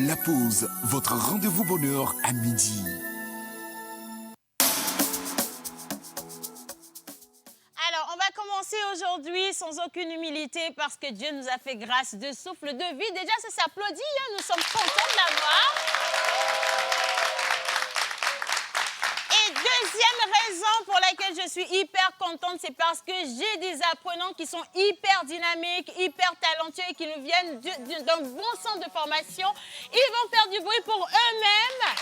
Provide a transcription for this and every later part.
La pause, votre rendez-vous bonheur à midi. Alors, on va commencer aujourd'hui sans aucune humilité parce que Dieu nous a fait grâce de souffle de vie. Déjà, ça s'applaudit, hein? Nous sommes contents de l'avoir. Et deuxième raison pour laquelle je suis hyper contente, c'est parce que j'ai des apprenants qui sont hyper dynamiques, hyper talentueux et qui nous viennent d'un bon centre de formation. Ils vont faire du bruit pour eux-mêmes.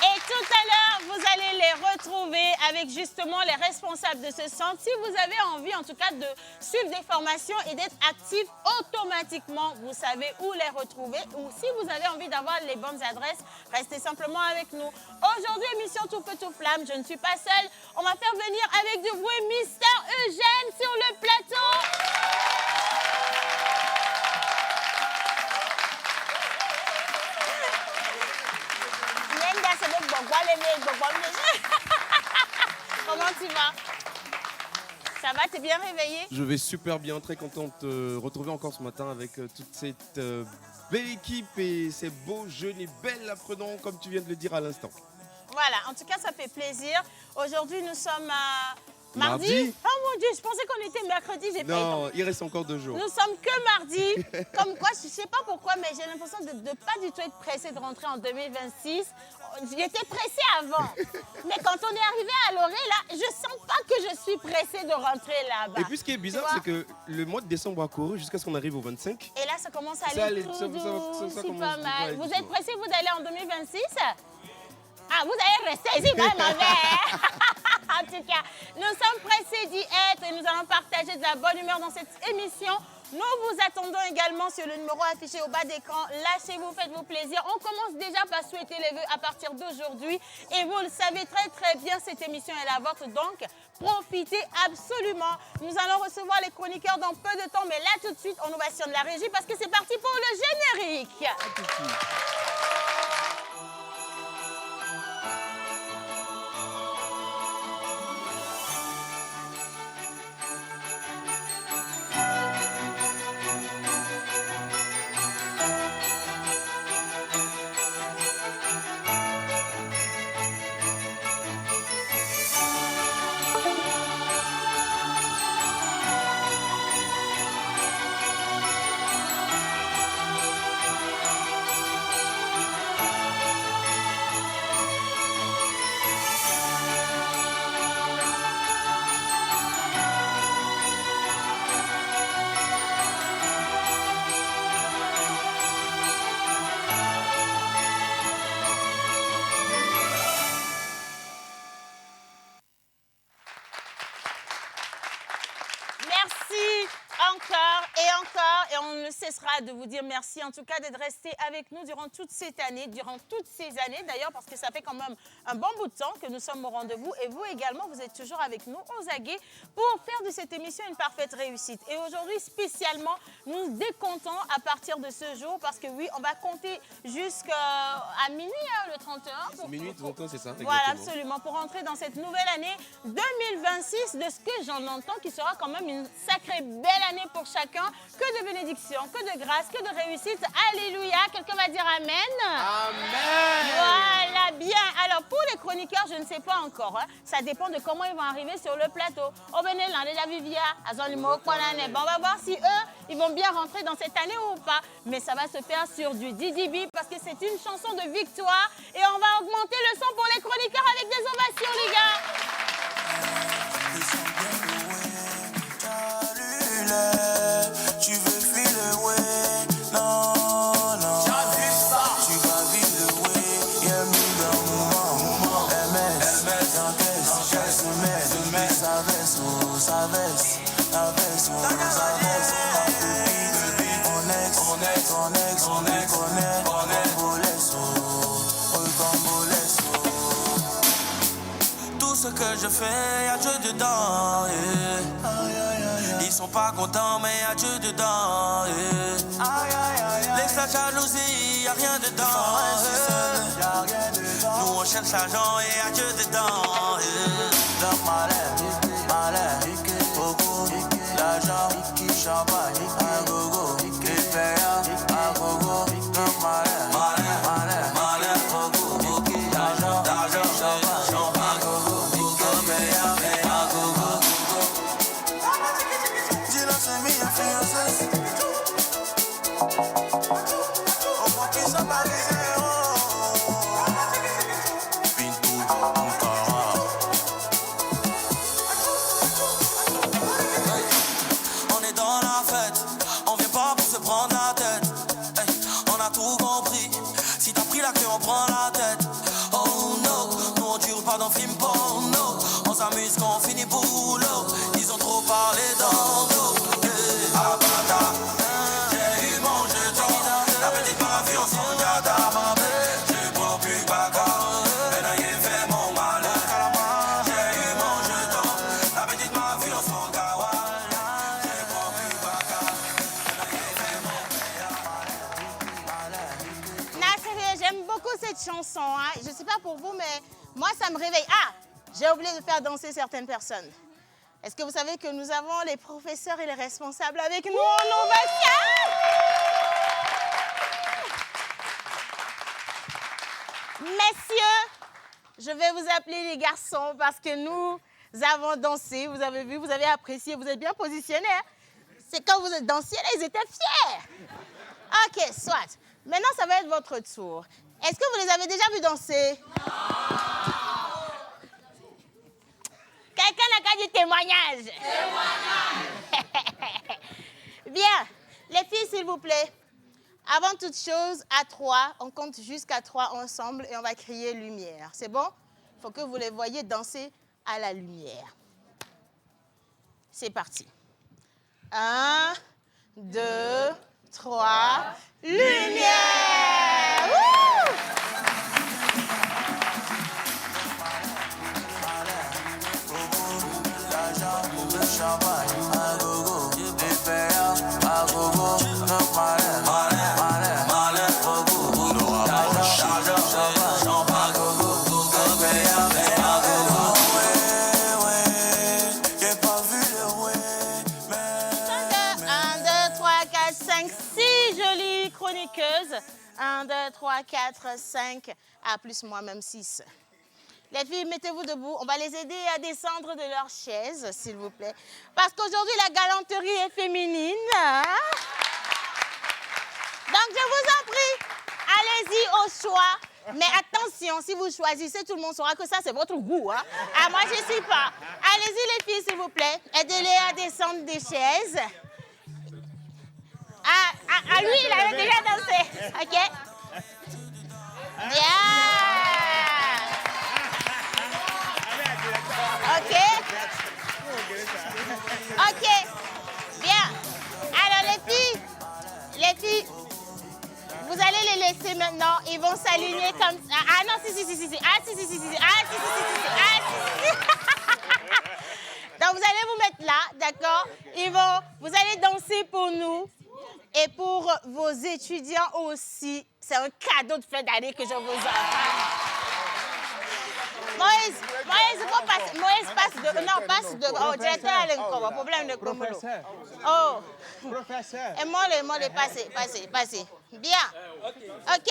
Et tout à l'heure, vous allez les retrouver avec justement les responsables de ce centre. Si vous avez envie, en tout cas, de suivre des formations et d'être actifs automatiquement, vous savez où les retrouver. Ou si vous avez envie d'avoir les bonnes adresses, restez simplement avec nous. Aujourd'hui, émission Tout Feu Tout Flamme. Je ne suis pas seule. On va faire venir avec du bruit Mister Eugène sur le plateau. Comment tu vas? Ça va, t'es bien réveillé? Je vais super bien, très content de te retrouver encore ce matin avec toute cette belle équipe et ces beaux jeunes et belles apprenants comme tu viens de le dire à l'instant. Voilà, en tout cas ça fait plaisir. Aujourd'hui nous sommes mardi. Oh mon Dieu, je pensais qu'on était mercredi, j'ai pas eu le temps. Non, il reste encore 2 jours. Nous sommes que mardi. Comme quoi, je ne sais pas pourquoi, mais j'ai l'impression de ne pas du tout être pressée de rentrer en 2026. J'étais pressée avant. Mais quand on est arrivé à Loré, là, je ne sens pas que je suis pressée de rentrer là-bas. Et puis ce qui est bizarre, c'est que le mois de décembre a couru jusqu'à ce qu'on arrive au 25. Et là, ça commence à aller tout doux, c'est pas mal. Vous êtes pressés, vous d'aller en 2026? Ah, vous allez rester ici, quand même. En tout cas, nous sommes pressés d'y être et nous allons partager de la bonne humeur dans cette émission. Nous vous attendons également sur le numéro affiché au bas d'écran. Lâchez-vous, faites-vous plaisir. On commence déjà par souhaiter les vœux à partir d'aujourd'hui. Et vous le savez très très bien, cette émission est la vôtre. Donc, profitez absolument. Nous allons recevoir les chroniqueurs dans peu de temps. Mais là, tout de suite, on ovationne la régie parce que c'est parti pour le générique. À tout de suite. Et on ne cessera de vous dire merci, en tout cas, d'être resté avec nous durant toute cette année, durant toutes ces années d'ailleurs, parce que ça fait quand même un bon bout de temps que nous sommes au rendez-vous. Et vous également, vous êtes toujours avec nous aux aguets pour faire de cette émission une parfaite réussite. Et aujourd'hui, spécialement, nous décomptons à partir de ce jour, parce que oui, on va compter jusqu'à minuit, hein, le 31. Minuit, 31, c'est ça. Voilà, absolument, pour entrer dans cette nouvelle année 2026, de ce que j'en entends, qui sera quand même une sacrée belle année pour chacun. Que de bénédictions, que de grâce, que de réussite. Alléluia. Quelqu'un va dire Amen. Amen. Voilà, bien. Alors, pour les chroniqueurs, je ne sais pas encore. Hein. Ça dépend de comment ils vont arriver sur le plateau. On va voir si eux, ils vont bien rentrer dans cette année ou pas. Mais ça va se faire sur du Didi parce que c'est une chanson de victoire. Et on va augmenter le son pour les chroniqueurs avec des ovations, les gars. Tu veux feel away, non, non. J'abuse pas. Tu vas vivre le way, y'a mis dans mon moment. MS, j'encaisse, je mets, ça baisse, oh, ça baisse, ça baisse, oh, ça baisse. On connaît, tout ce que je fais, y'a Dieu dedans, yeah. Ils sont pas contents, mais y'a Dieu dedans, yeah. L'extra jalousie, y'a rien dedans, yeah. Nous on cherche l'argent et y'a Dieu dedans, yeah. Leur malheur, beaucoup, l'argent. champagne, un gogo, Ipea, un gogo, un malin, malin, malin, malin, gogo, d'argent, d'argent, champagne, gogo, Ipea, un gogo, dis-le c'est mi fiancé. Au moins qu'ils sont parisiens, Pintou, Ankara. On est dans la fête, on vient pas pour se prendre la tête. Hey, on a tout compris, si t'as pris la queue on prend la tête. Oh no, nous on dure pas dans film porno. On s'amuse quand on finit boulot. Ils ont trop parlé dans nous. Abada, j'ai eu mon jeton. La petite m'a vu en son gada. Je bois plus baga. Elle a fait mon malheur. J'ai eu mon jeton. La petite m'a vu en son gawa. Je bois plus baga. Non, sérieux, j'aime beaucoup cette chanson. Hein. Je sais pas pour vous, mais moi, ça me réveille. Ah, j'ai oublié de faire danser certaines personnes. Est-ce que vous savez que nous avons les professeurs et les responsables avec nous en ovation? Messieurs, je vais vous appeler les garçons parce que nous avons dansé, vous avez vu, vous avez apprécié, vous êtes bien positionnés. Hein? C'est quand vous êtes dansé, là, ils étaient fiers. Ok, soit. Maintenant, ça va être votre tour. Est-ce que vous les avez déjà vus danser? Quelqu'un n'a qu'à dire témoignage. Bien. Les filles, s'il vous plaît. Avant toute chose, à 3, on compte jusqu'à 3 ensemble et on va crier lumière. C'est bon? Il faut que vous les voyiez danser à la lumière. C'est parti. 1, 2, 3, lumière! Wouh! Champagne, un gogo, Ipea, un gogo, un malin, malin, malin, malin, gogo, d'argent, d'argent, champagne, gogo, Ipea, un gogo. Ouais, j'ai pas vu le ouais, mais... 1, 2, 3, 4, 5, 6 jolies chroniqueuses. 1, 2, 3, 4, 5, ah, plus moi-même 6. Les filles, mettez-vous debout. On va les aider à descendre de leur chaise, s'il vous plaît. Parce qu'aujourd'hui, la galanterie est féminine. Hein? Donc, je vous en prie, allez-y au choix. Mais attention, si vous choisissez, tout le monde saura que ça, c'est votre goût. Hein? Ah, moi, je ne sais pas. Allez-y, les filles, s'il vous plaît. Aidez-les à descendre des chaises. Ah, lui, il avait déjà dansé. OK? Bien. OK? OK. Bien. Alors, les filles, vous allez les laisser maintenant. Ils vont s'aligner comme ça. Ah non, si. Ah, si. Donc, vous allez vous mettre là, d'accord? Vous allez danser pour nous et pour vos étudiants aussi. C'est un cadeau de fin d'année que je vous offre. Moïse, il faut passer. Moïse, passe de. Oh, directeur a un problème de Kromolo. Oh. Professeur. Et moi, passez. Bien. OK.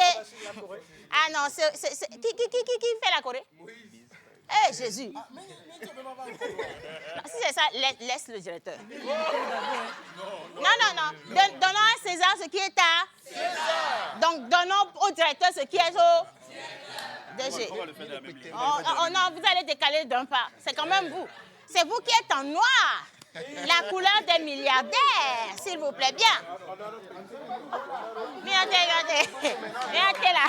Ah non, qui fait la Corée? Eh, Jésus. Si c'est ça, laisse le directeur. Non. Donnons à César ce qui est à César. Donc, donnons au directeur ce qui est au DG. Oh non, vous allez décaler d'un pas. C'est quand même vous. C'est vous qui êtes en noir. La couleur des milliardaires, s'il vous plaît, bien. Regardez là.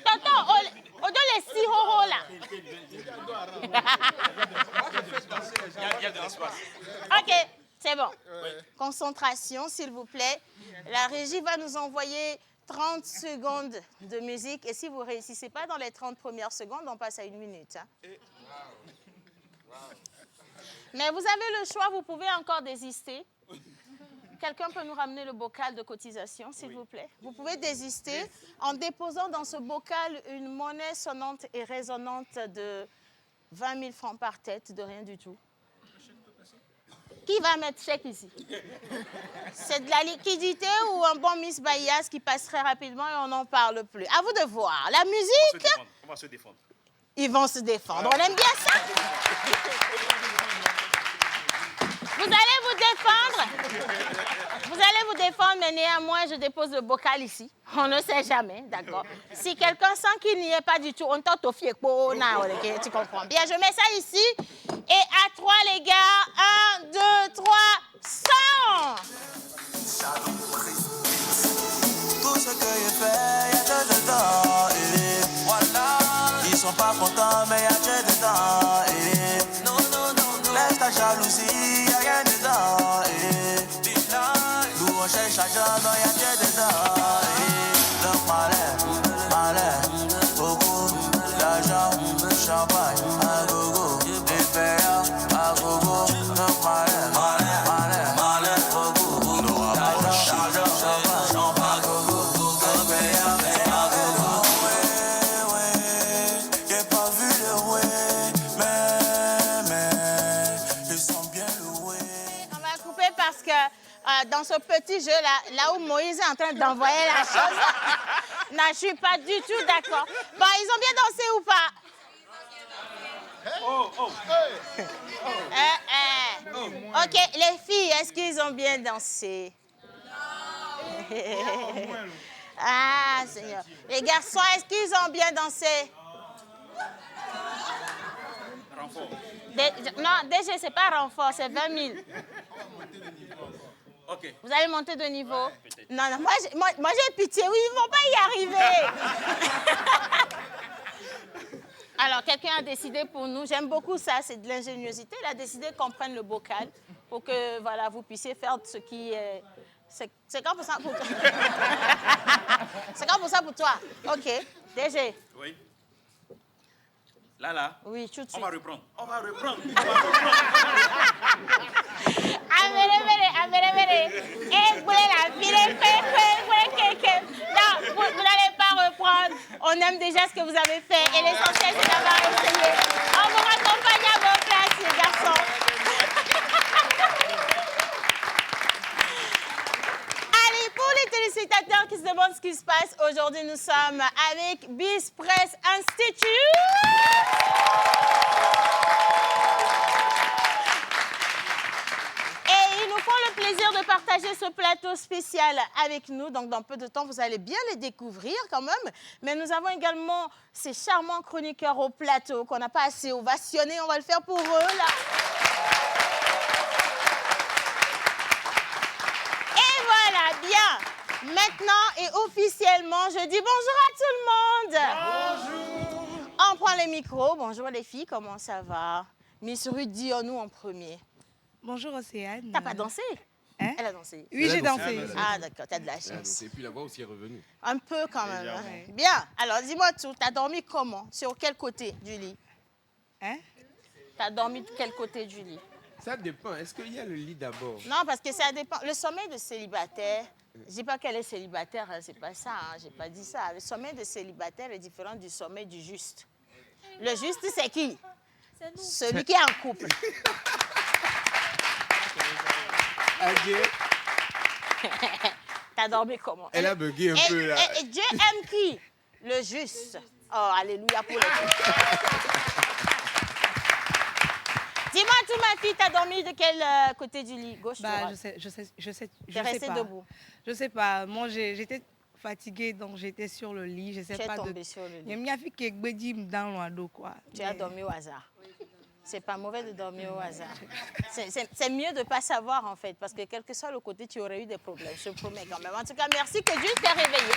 Tonton, on donne les 6 horos là. Il y a de l'espace. OK, c'est bon. Concentration, s'il vous plaît. La régie va nous envoyer 30 secondes de musique. Et si vous ne réussissez pas dans les 30 premières secondes, on passe à 1 minute. Hein. Mais vous avez le choix, vous pouvez encore désister. Quelqu'un peut nous ramener le bocal de cotisation, s'il vous plaît? Vous pouvez désister en déposant dans ce bocal une monnaie sonnante et résonnante de 20 000 francs par tête, de rien du tout. Qui va mettre chèque ici? C'est de la liquidité ou un bon Miss Bahias qui passe très rapidement et on n'en parle plus? À vous de voir. La musique... On va se défendre. Ils vont se défendre. On aime bien ça? Vous allez vous défendre? Vous allez vous défendre, mais néanmoins, je dépose le bocal ici. On ne sait jamais, d'accord? Si quelqu'un sent qu'il n'y est pas du tout, on tente au fier. Tu comprends bien. Je mets ça ici. Et à 3, les gars. 1, 2, 3, 100! Tout ce que j'ai fait, il y a que dedans. Et voilà. Ils sont pas contents, mais il y a que dedans. Et non, non, non, non. Laisse ta jalousie, il y a rien dedans. Et nous on cherche l'argent, non, il y a que dedans. Et donc malin, beaucoup d'argent, champagne, à gogo, des verres, à gogo, donc malin, beaucoup d'argent, champagne, à gogo, des verres, à gogo. Ouais, j'ai pas vu le ouais, mais, ils sont bien loués. On va couper parce que dans ce petit jeu, là où Moïse est en train d'envoyer la chose, non, je suis pas du tout d'accord. Bon, ils ont bien dansé ou pas? Ok, les filles, est-ce qu'ils ont bien dansé? Ah, Seigneur. Les garçons, est-ce qu'ils ont bien dansé? Renfort. Non, déjà, c'est pas renfort, c'est 20 000. Ok. Vous allez monter de niveau? Non, non, moi j'ai pitié. Oui, ils ne vont pas y arriver. Alors, quelqu'un a décidé pour nous, j'aime beaucoup ça, c'est de l'ingéniosité. Il a décidé qu'on prenne le bocal pour que voilà, vous puissiez faire ce qui est... C'est 50% pour toi. 50% pour toi. OK. DG. Oui. Là. Oui, tout de suite. On va reprendre. Non, vous n'allez pas reprendre. On aime déjà ce que vous avez fait. Et l'essentiel, c'est d'avoir essayé. On vous raccompagne à vos places, les garçons. Allez, pour les téléspectateurs qui se demandent ce qui se passe, aujourd'hui, nous sommes avec Biz Press Institute. Et ils nous font le plaisir de partager ce plateau spécial avec nous. Donc, dans peu de temps, vous allez bien les découvrir quand même. Mais nous avons également ces charmants chroniqueurs au plateau qu'on n'a pas assez ovationné. On va le faire pour eux, là. Et voilà, bien. Maintenant et officiellement, je dis bonjour à tout le monde. Bonjour. On prend les micros. Bonjour les filles, comment ça va? Miss Ruth, dis-nous en premier. Bonjour Océane. T'as pas dansé? Hein? Elle a dansé. Oui, j'ai dansé. Ah d'accord, t'as de la chance. Et puis la voix aussi est revenue. Un peu quand même. Hein. Bien, alors dis-moi tout, t'as dormi comment? Sur quel côté du lit? Hein? T'as dormi de quel côté du lit? Ça dépend. Est-ce qu'il y a le lit d'abord? Non, parce que ça dépend. Le sommeil de célibataire, je dis pas qu'elle est célibataire, hein, c'est pas ça, hein, j'ai pas dit ça. Le sommeil de célibataire est différent du sommeil du juste. Le juste, c'est qui? C'est nous. Celui qui est en couple. Adieu. T'as dormi comment? Elle a bugué un peu là. Et Dieu aime qui? Le juste. Oh, alléluia pour les justes. Dis-moi tout, ma fille, t'as dormi de quel côté du lit? Gauche, Bah, droite? je sais T'es restée pas. debout? Je sais pas. Moi, j'étais fatiguée, donc j'étais sur le lit. Je sais Tu es pas tombée sur le lit. Il y a une fille qui est bédim dans l'oiseau, quoi. Tu as dormi au hasard. C'est pas mauvais de dormir au hasard. C'est mieux de ne pas savoir, en fait, parce que quel que soit le côté, tu aurais eu des problèmes. Je te promets quand même. En tout cas, merci que Dieu t'ait réveillé.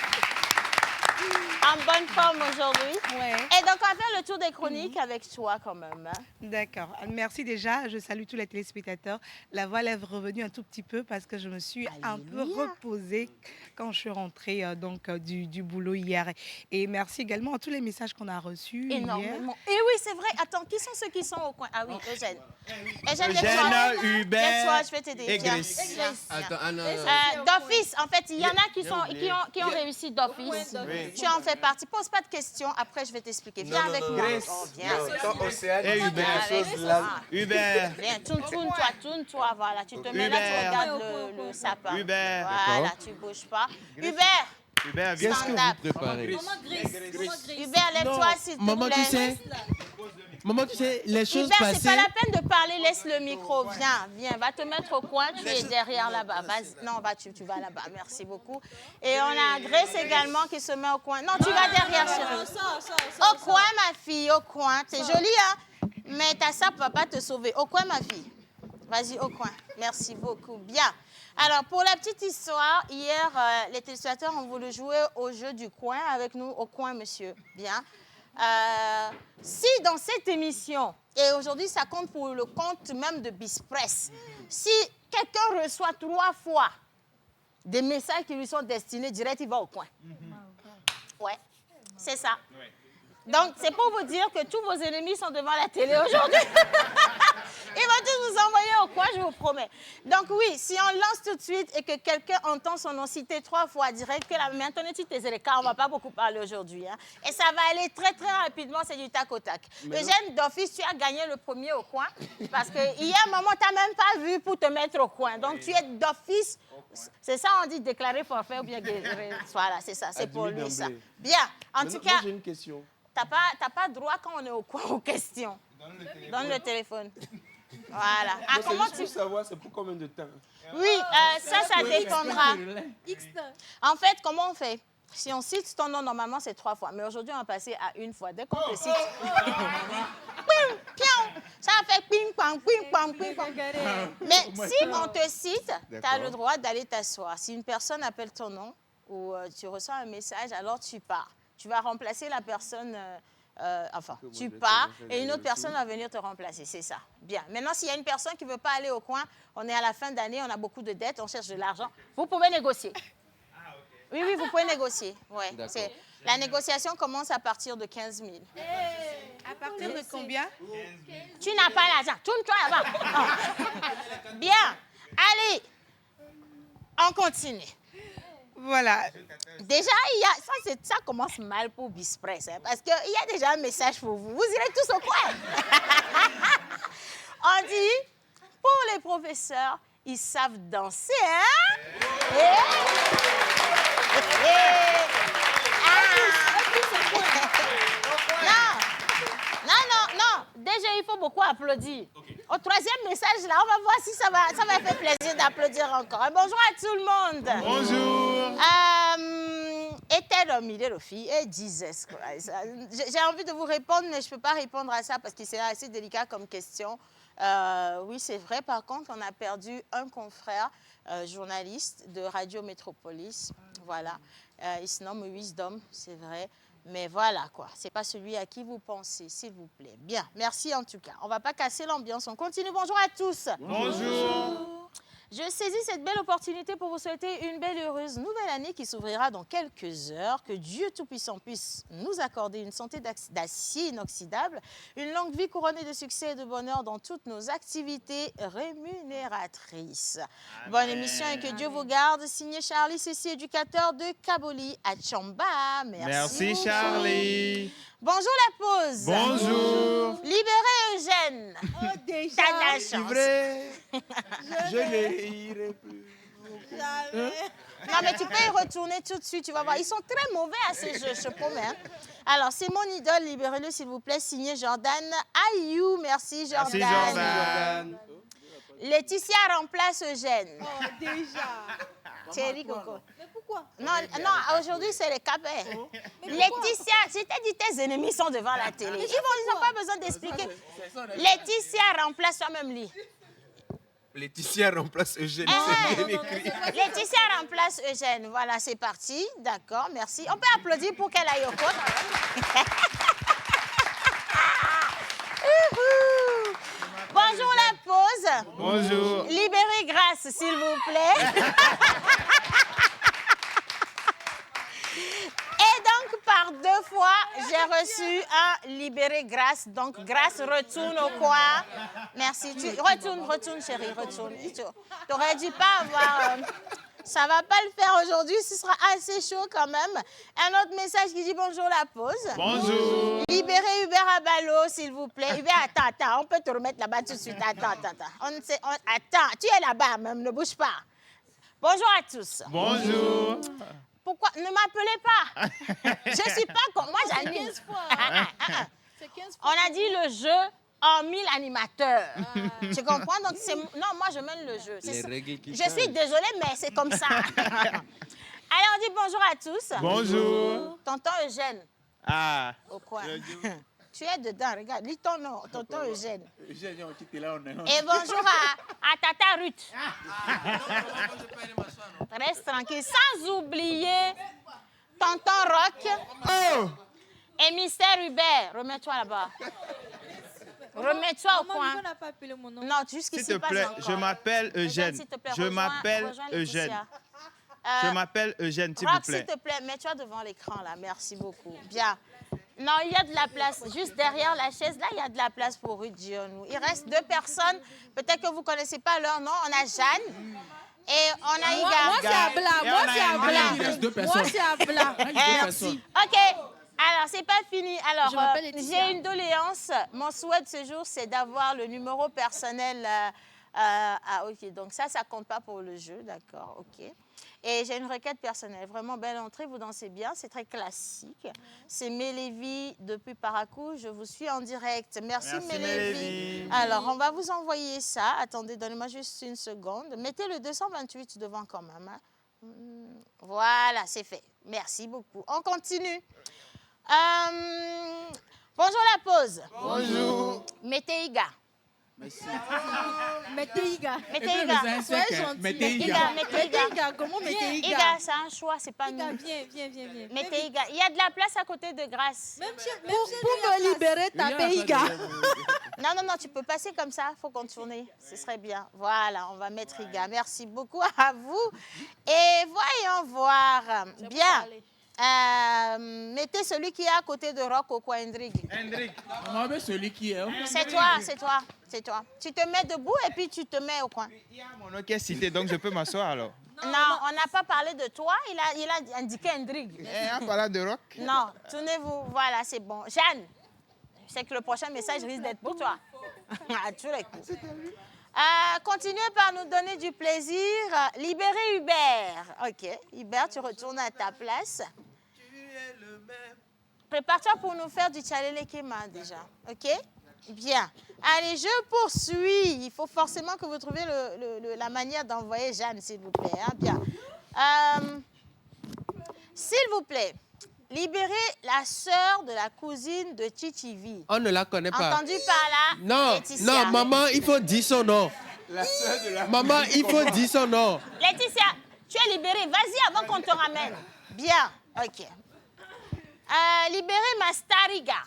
En bonne forme aujourd'hui. Ouais. Et donc, on va faire le tour des chroniques avec toi quand même. Hein. D'accord. Merci déjà. Je salue tous les téléspectateurs. La voix est revenue un tout petit peu parce que je me suis un peu reposée quand je suis rentrée du boulot hier. Et merci également à tous les messages qu'on a reçus Énormément. hier. Et oui, c'est vrai. Attends, qui sont ceux qui sont au coin? Ah oui, Eugène. Eugène, Hubert Lève-toi, je vais t'aider. et Viens, Grace. viens. Attends, ah non. D'office, en fait, il y en a qui ont réussi d'office. Tu en fais partie. Pose pas de questions. Après, je vais t'expliquer. Viens avec moi. Grace. Oh, viens. Eh, Hubert. Hubert. Viens, tourne-toi. Voilà, tu te mets là, tu regardes le sapin. Hubert. Voilà, tu bouges pas. Hubert, Hubert, qu'est-ce que stand up. vous préparez? Hubert, lève-toi, s'il te Maman, plaît. tu sais, les choses Hubert, c'est passées. pas la peine de parler, laisse le micro. Viens, va te mettre au coin, tu es derrière là-bas. Vas-y, non, tu vas là-bas, merci beaucoup. Et on a Grace également qui se met au coin. Non, tu vas derrière, chérie. Au coin, ma fille, au coin. T'es jolie, hein? Mais ta sape va pas te sauver. Au coin, ma fille. Vas-y, au coin. Merci beaucoup. Bien. Alors, pour la petite histoire, hier, les téléspectateurs ont voulu jouer au jeu du coin avec nous, au coin, monsieur. Bien. Si dans cette émission, et aujourd'hui ça compte pour le compte même de Bispress, si quelqu'un reçoit 3 fois des messages qui lui sont destinés, direct, il va au coin. Ouais, c'est ça. Donc, c'est pour vous dire que tous vos ennemis sont devant la télé aujourd'hui. Ils vont tous vous envoyer au coin, je vous promets. Donc oui, si on lance tout de suite et que quelqu'un entend son nom cité 3 fois direct, que la maintenant tu t'es on ne va pas beaucoup parler aujourd'hui. Hein. Et ça va aller très très rapidement, c'est du tac au tac. Eugène d'office, tu as gagné le premier au coin. Parce que hier, maman, tu n'as même pas vu pour te mettre au coin. Donc tu es d'office. C'est ça, on dit déclarer forfait ou bien voilà, c'est ça, c'est pour lui ça. Bien, en tout cas. Moi, j'ai une question. T'as pas droit quand on est au coin aux questions. Donne le téléphone. Voilà. Ah, C'est comment juste pour savoir, c'est pour combien de temps? Oui, ça dépendra. En fait, comment on fait? Si on cite ton nom, normalement, c'est 3 fois. Mais aujourd'hui, on va passer à 1 fois. Dès qu'on te cite... Pim, pion. Ça fait ping, pang, ping, pang, ping, pang. Mais si on te cite, tu as le droit d'aller t'asseoir. Si une personne appelle ton nom ou tu reçois un message, alors tu pars. Tu vas remplacer la personne, tu pars et une autre personne va venir te remplacer, c'est ça. Bien. Maintenant, s'il y a une personne qui ne veut pas aller au coin, on est à la fin d'année, on a beaucoup de dettes, on cherche de l'argent, vous pouvez négocier. Oui, vous pouvez négocier. Ouais. La négociation commence à partir de 15 000. À partir de combien? Tu n'as pas l'argent. Tourne-toi là-bas. Bien. Allez, on continue. Voilà. Déjà, ça commence mal pour Bispress, hein, parce qu'il y a déjà un message pour vous. Vous irez tous au coin. On dit, pour les professeurs, ils savent danser, hein? Non. Déjà, il faut beaucoup applaudir. Okay. Au 3e message, là, on va voir si ça va faire plaisir d'applaudir encore. Bonjour à tout le monde. Bonjour. Et Jesus Christ. J'ai envie de vous répondre, mais je ne peux pas répondre à ça parce que c'est assez délicat comme question. Oui, c'est vrai. Par contre, on a perdu un confrère journaliste de Radio Métropolis. Voilà. Il se nomme Wisdom, c'est vrai. Mais voilà, quoi. Ce n'est pas celui à qui vous pensez, s'il vous plaît. Bien, merci en tout cas. On ne va pas casser l'ambiance. On continue. Bonjour à tous. Bonjour. Je saisis cette belle opportunité pour vous souhaiter une belle heureuse nouvelle année qui s'ouvrira dans quelques heures. Que Dieu Tout-Puissant puisse nous accorder une santé d'acier inoxydable, une longue vie couronnée de succès et de bonheur dans toutes nos activités rémunératrices. Amen. Bonne émission et que Dieu vous garde. Signé Charlie Ceci, éducateur de Kaboli à Tchamba. Merci Charlie. Bonjour la pause. Bonjour. Libérez Eugène. Oh, déjà. T'as de la chance. Livré. Je n'irai plus. Non, mais tu peux y retourner tout de suite, tu vas voir. Ils sont très mauvais à ces jeux, je te promets. Hein. Alors, c'est mon idole, libérez-le s'il vous plaît, signé Jordan Ayou. Merci Jordan. Merci Jordan. Laetitia remplace Eugène. Oh, déjà. Thierry Coco. Mais pourquoi? Non, aujourd'hui, c'est les capets. Laetitia, je t'ai dit, tes ennemis sont devant la télé. Ils n'ont pas besoin d'expliquer. Laetitia remplace toi-même lui. Laetitia remplace Eugène, c'est bien écrit. Laetitia remplace Eugène. Voilà, c'est parti. D'accord, merci. On peut applaudir pour qu'elle aille au compte. Bonjour la pause. Bonjour. Libérez Grâce, s'il vous plaît. Et donc, par 2 fois, j'ai reçu un Libéré Grâce. Donc, Grâce retourne au coin. Merci. Retourne, chérie, retourne. Tu n'aurais dû pas avoir... Ça va pas le faire aujourd'hui, ce sera assez chaud quand même. Un autre message qui dit bonjour la pause. Bonjour. Libérez Hubert Abalo, s'il vous plaît. Hubert, attends, on peut te remettre là-bas tout de suite. Attends. Attends, tu es là-bas même, ne bouge pas. Bonjour à tous. Bonjour. Pourquoi? Ne m'appelez pas. Je suis pas comme moi, j'anime. 15 fois. C'est 15 fois. On a dit le jeu en 1000 animateurs. Tu comprends? Donc, non, moi, je mène le jeu. Les règles qui Je suis désolée, mais c'est comme ça. Allez, on dit bonjour à tous. Bonjour. Tonton Eugène, Ah. au coin. Tu es dedans, regarde. Lis ton nom, tonton Eugène. Et bonjour à Tata Ruth. Reste tranquille. Sans oublier tonton Rock et Mystère Hubert. Remets-toi là-bas. Remets-toi au coin. Maman, n'a pas appelé mon nom. Non, jusqu'ici, S'il te pas plaît, encore. je m'appelle Eugène. S'il te plaît, Je m'appelle rejoins Eugène. Laetitia. Je m'appelle Eugène, s'il vous Rock, s'il plaît. te plaît, mets-toi devant l'écran, là. Merci beaucoup. Bien. Non, il y a de la place. Juste derrière la chaise, là, il y a de la place pour Ruth Dionou. Il reste 2 personnes. Peut-être que vous ne connaissez pas leur nom. On a Jeanne et on a Iga. Moi, c'est Abla. Et Moi, on a c'est un Abla. Il reste 2 Moi, personnes. c'est Abla. Merci. OK. Alors, c'est pas fini. Alors, Je m'appelle Laetitia. j'ai une doléance. Mon souhait de ce jour, c'est d'avoir le numéro personnel. OK. Donc, ça compte pas pour le jeu. D'accord. OK. Et j'ai une requête personnelle. Vraiment belle entrée. Vous dansez bien. C'est très classique. C'est Mélévi depuis Paracou. Je vous suis en direct. Merci Mélévi. Alors, on va vous envoyer ça. Attendez, donnez-moi juste une seconde. Mettez le 228 devant quand même. Hein. Voilà, c'est fait. Merci beaucoup. On continue. Bonjour la pause. Bonjour. Mettez Iga. Mettez Iga. Mettez Iga. Soyez gentil. Mettez Iga, mettez Iga. Iga. Comment mettez Iga? Iga, c'est un choix, c'est pas Iga, nous. viens. Mettez Iga. Il y a de la place à côté de Grâce. Même si pour me libérer, tapez Iga. Non, tu peux passer comme ça, il faut contourner. Ce serait bien. Voilà, on va mettre Iga. Merci beaucoup à vous. Et voyons voir. Bien. Mettez celui qui est à côté de Rock au coin, Hendrik. Maman, mais celui qui est. C'est toi. Tu te mets debout et puis tu te mets au coin. Il y a mon nom qui est cité, donc je peux m'asseoir alors. Non, on n'a pas parlé de toi, il a indiqué Hendrik. En parlant de rock. Non, tournez-vous, voilà, c'est bon. Jeanne, je sais que le prochain message risque d'être pour toi. À tous les coups. Continuez par nous donner du plaisir. Libérez Hubert. OK, Hubert, tu retournes à ta place. Prépare-toi pour nous faire du Tchalele Kema déjà. OK? Bien. Allez, je poursuis. Il faut forcément que vous trouviez la manière d'envoyer Jeanne, s'il vous plaît. Hein? Bien. S'il vous plaît, libérez la sœur de la cousine de Chichivi. On ne la connaît pas. Entendu par là, Non, Laetitia. non, maman, il faut dire son nom. Maman, il faut dire son nom. Laetitia, tu es libérée. Vas-y avant qu'on te ramène. Bien. OK. Libérez ma star Iga.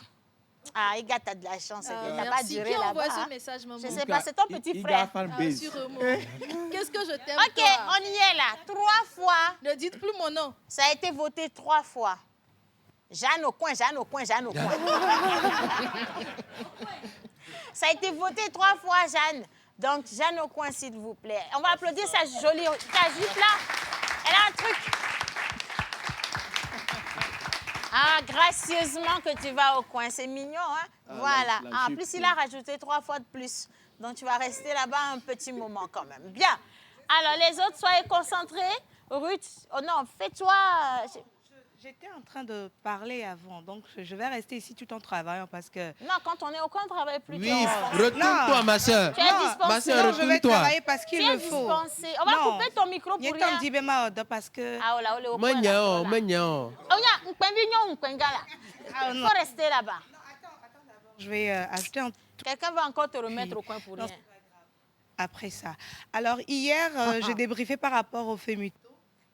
Ah, Iga, t'as de la chance. T'as pas Merci. duré Qui a là-bas. envoyé Hein? ce message, maman? Je sais pas, c'est ton petit frère. Sûrement. Qu'est-ce que je t'aime, OK, toi. on y est là. 3 fois. Ne dites plus mon nom. Ça a été voté 3 fois. Jeanne au coin. Ça a été voté 3 fois, Jeanne. Donc, Jeanne au coin, s'il vous plaît. On va applaudir sa jolie... Ta jupe là, elle a un truc. Ah, gracieusement que tu vas au coin. C'est mignon, hein? Voilà. En plus, il a rajouté 3 fois de plus. Donc, tu vas rester là-bas un petit moment quand même. Bien. Alors, les autres, soyez concentrés. Ruth, oh non, fais-toi... J'étais en train de parler avant, donc je vais rester ici tout en travaillant parce que... Non, quand on est au coin, on travaille plus. Oui, retourne-toi, ma soeur. Tu es dispensé. Ma soeur, Non, je vais retourne-toi. travailler parce Tu qu'il es le faut. dispensé. On va Non. couper ton micro pour rien. Parce que... Ah, là, on est au coin. Magnan, là. magnan. Oh, il faut rester là-bas. Je vais ajouter un Quelqu'un va encore te remettre au coin pour rien. après ça. Alors, hier, j'ai débriefé par rapport au Femuto.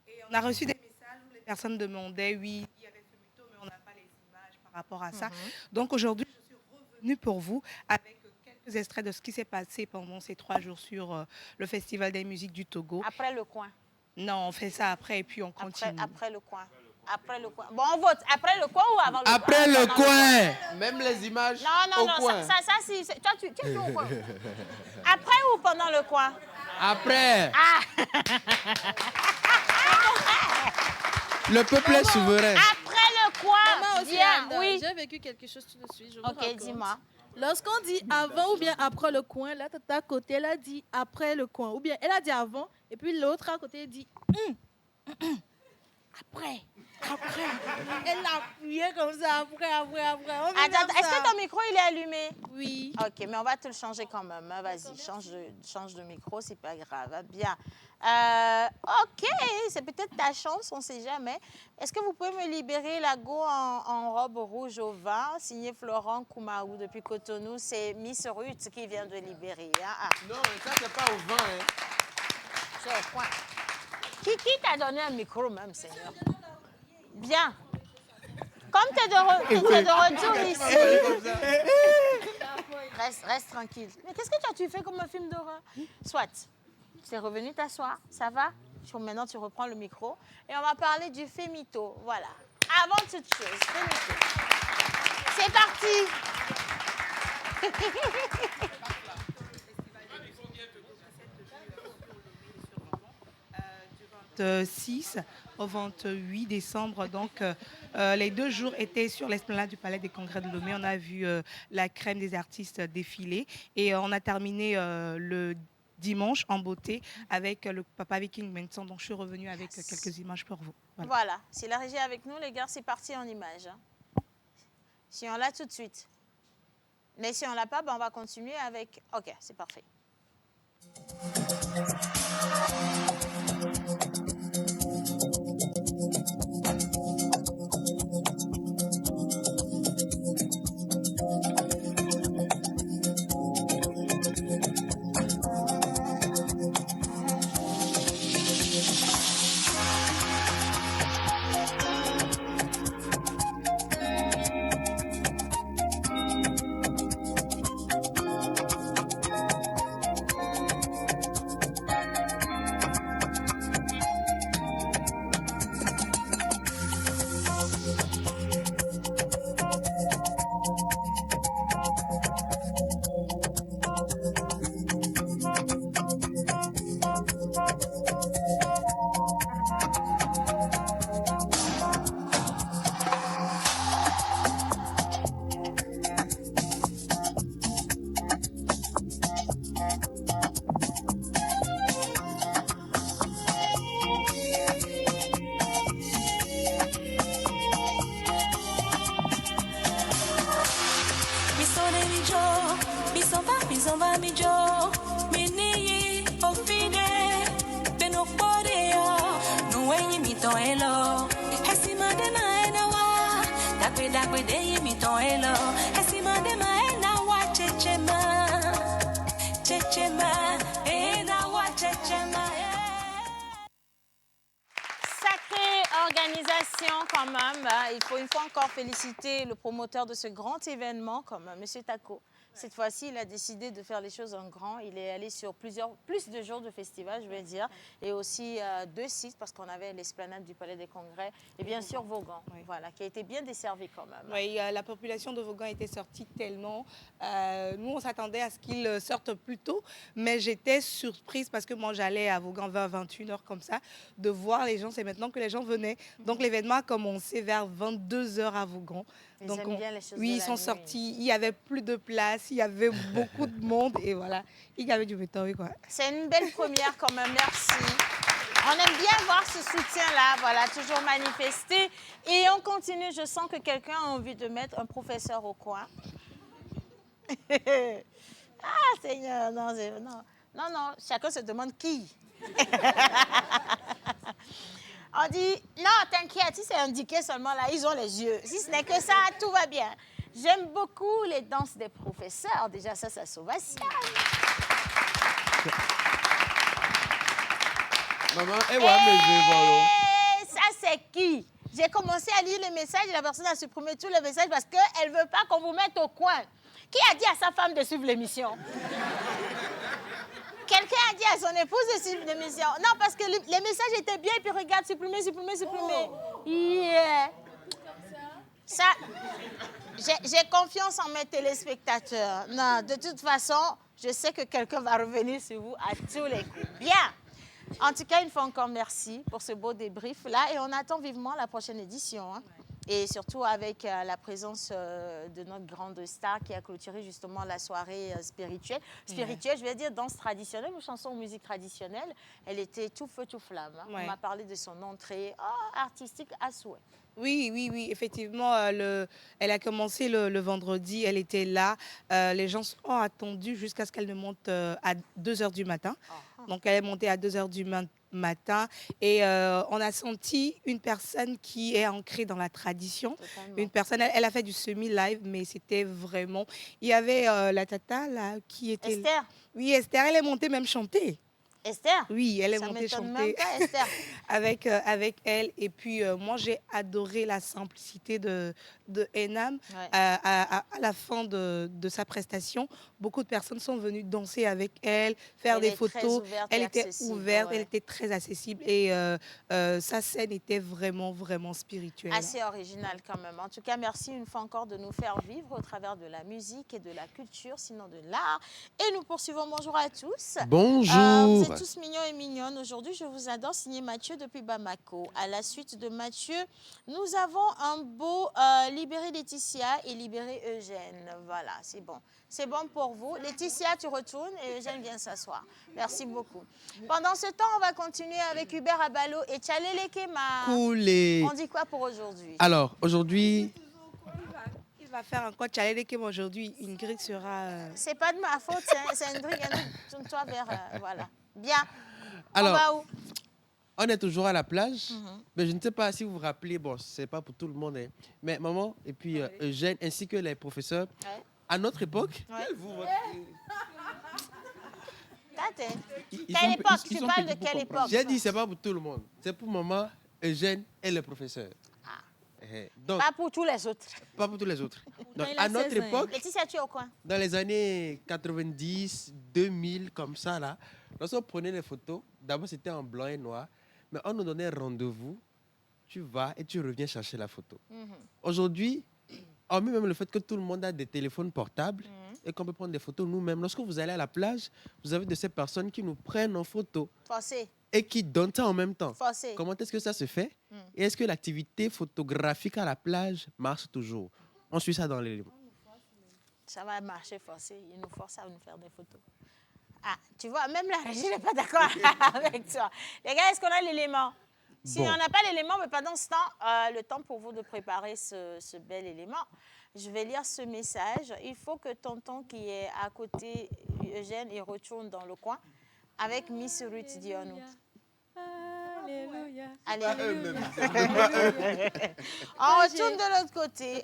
Et on a reçu des messages où les personnes demandaient, oui, il y avait Femuto, mais on n'a pas les images par rapport à ça. Donc, aujourd'hui, je suis revenue pour vous avec quelques extraits de ce qui s'est passé pendant ces 3 jours sur le Festival des musiques du Togo. Après le coin. Non, on fait ça après et puis on continue. Après le coin. Après le coin. Bon, on vote. Après le coin ou avant le coin? Après le Pendant coin. Même les images Non, au coin. ça si... Toi, tu es au coin. Après ou pendant le coin? Après. Ah Le peuple est souverain. Après le quoi? Maman aussi, Bien, Linda, oui. j'ai vécu quelque chose tout de suite. Je vous Ok, raconte. dis-moi. Lorsqu'on dit avant ou bien après le coin, la tata à côté, elle a dit après le coin. Ou bien elle a dit avant, et puis l'autre à côté dit après. Elle a appuyé comme ça, après. On fait Attends, comme est-ce ça. que ton micro, il est allumé? Oui. Ok, mais on va te le changer quand même. hein. Vas-y, change de micro, c'est pas grave. hein. Bien. Ok, c'est peut-être ta chance, on ne sait jamais. Est-ce que vous pouvez me libérer la go en robe rouge au vin, signé Florent Koumaou depuis Cotonou? C'est Miss Ruth qui vient de libérer. hein. Ah, Non, ça, c'est pas au vent. Hein. c'est au coin. Qui t'a donné un micro même, Seigneur? Bien. Comme tu es de retour ici, reste tranquille. Mais qu'est-ce que tu fais comme un film d'horreur? Soit, tu es revenu t'asseoir, ça va? Maintenant, tu reprends le micro et on va parler du Femito. Voilà. Avant toute chose, Femito. C'est parti. 6 au 28 décembre. Donc, les 2 jours étaient sur l'esplanade du Palais des Congrès de Lomé. On a vu la crème des artistes défiler et on a terminé le dimanche en beauté avec le Papa Viking Benson. Donc, je suis revenue avec quelques images pour vous. Voilà. Si la régie est avec nous, les gars, c'est parti en images. hein. Si on l'a tout de suite. Mais si on l'a pas, ben on va continuer avec... Ok, c'est parfait. Quand même, il faut une fois encore féliciter le promoteur de ce grand événement, comme M. Tako. Cette fois-ci, il a décidé de faire les choses en grand. Il est allé sur plus de jours de festival, je vais dire, et aussi 2 sites, parce qu'on avait l'esplanade du Palais des Congrès, et bien sûr Vaughan, voilà, qui a été bien desservi quand même. Oui, la population de Vaughan était sortie tellement. Nous, on s'attendait à ce qu'ils sortent plus tôt, mais j'étais surprise parce que moi, j'allais à Vaughan vers 21h comme ça, de voir les gens. C'est maintenant que les gens venaient. Donc, l'événement a commencé vers 22h à Vaughan. Ils aiment bien les choses oui, de ils la sont nuit. sortis. Il y avait plus de place, il y avait beaucoup de monde et voilà. Il y avait du béton, oui, quoi. C'est une belle première quand même, merci. On aime bien voir ce soutien-là, voilà, toujours manifesté. Et on continue, je sens que quelqu'un a envie de mettre un professeur au coin. Ah, Seigneur, non, chacun se demande qui. On dit, non, t'inquiète, si c'est indiqué seulement là, ils ont les yeux. Si ce n'est que ça, tout va bien. J'aime beaucoup les danses des professeurs. Déjà, ça s'ovation. Maman, elle va me Ça, c'est qui? J'ai commencé à lire les messages et la personne a supprimé tous les messages parce qu'elle ne veut pas qu'on vous mette au coin. Qui a dit à sa femme de suivre l'émission? Quelqu'un a dit à son épouse de suivre l'émission. Non, parce que les messages étaient bien et puis regarde, supprimer. Yeah. Ça, j'ai confiance en mes téléspectateurs. Non, de toute façon, je sais que quelqu'un va revenir sur vous à tous les coups. Bien. En tout cas, une fois encore, merci pour ce beau débrief-là. Et on attend vivement la prochaine édition. Hein. Et surtout avec la présence de notre grande star qui a clôturé justement la soirée spirituelle. Spirituelle, je veux dire danse traditionnelle ou chanson ou musique traditionnelle. Elle était tout feu, tout flamme. Hein. On m'a parlé de son entrée artistique à souhait. Oui, effectivement, elle a commencé le vendredi, elle était là. Les gens ont attendu jusqu'à ce qu'elle ne monte à 2 h du matin. Donc, elle est montée à 2 h du matin et on a senti une personne qui est ancrée dans la tradition. Totalement. Une personne, elle a fait du semi-live, mais c'était vraiment... Il y avait la tata là qui était... Esther. Oui, Esther, elle est montée même chanter. Esther? Oui, elle est montée chanter avec elle. Et puis, moi, j'ai adoré la simplicité de Enam. À la fin de sa prestation, beaucoup de personnes sont venues danser avec elle, faire des photos. Elle était ouverte, elle était très accessible. Et sa scène était vraiment, vraiment spirituelle. Assez originale quand même. En tout cas, merci une fois encore de nous faire vivre au travers de la musique et de la culture, sinon de l'art. Et nous poursuivons. Bonjour à tous. Bonjour. Vous êtes tous mignons et mignonnes. Aujourd'hui, je vous adore, signé Mathieu depuis Bamako. À la suite de Mathieu, nous avons un beau Libérer Laetitia et Libérer Eugène. Voilà, c'est bon. C'est bon pour vous. Laetitia, tu retournes et Eugène vient s'asseoir. Merci beaucoup. Pendant ce temps, on va continuer avec Hubert Abalo et Tchalele Kema. Coolé. On dit quoi pour aujourd'hui? Alors, aujourd'hui... Il va faire encore Tchalele Kema aujourd'hui. Ingrid sera... C'est pas de ma faute, c'est Ingrid. Tourne-toi vers... voilà. Bien. Alors, on va où? On est toujours à la plage, mais je ne sais pas si vous vous rappelez, bon, c'est pas pour tout le monde, hein, mais maman et puis Eugène ainsi que les professeurs, à notre époque, quelle époque? Tu parles de quelle époque? J'ai dit c'est pas pour tout le monde, c'est pour maman, Eugène et les professeurs. Donc, pas pour tous les autres. Pas pour tous les autres. Donc, à notre époque, Laetitia, tu es au coin? Dans les années 90, 2000, comme ça, là, lorsqu'on prenait les photos, d'abord c'était en blanc et noir, mais on nous donnait rendez-vous, tu vas et tu reviens chercher la photo. Aujourd'hui, on met même le fait que tout le monde a des téléphones portables et qu'on peut prendre des photos nous-mêmes. Lorsque vous allez à la plage, vous avez de ces personnes qui nous prennent en photo. Forcé. Et qui donnent ça en même temps. Forcé. Comment est-ce que ça se fait? Et est-ce que l'activité photographique à la plage marche toujours? On suit ça dans l'élément. Ça va marcher forcé. Il nous force à nous faire des photos. Ah, tu vois, même la régie n'est pas d'accord avec toi. Les gars, est-ce qu'on a l'élément? Si on n'a pas l'élément, mais pendant ce temps, le temps pour vous de préparer ce bel élément, je vais lire ce message. Il faut que tonton qui est à côté, Eugène, il retourne dans le coin avec Miss Ruth Dionou. Alléluia. Alléluia. On retourne de l'autre côté.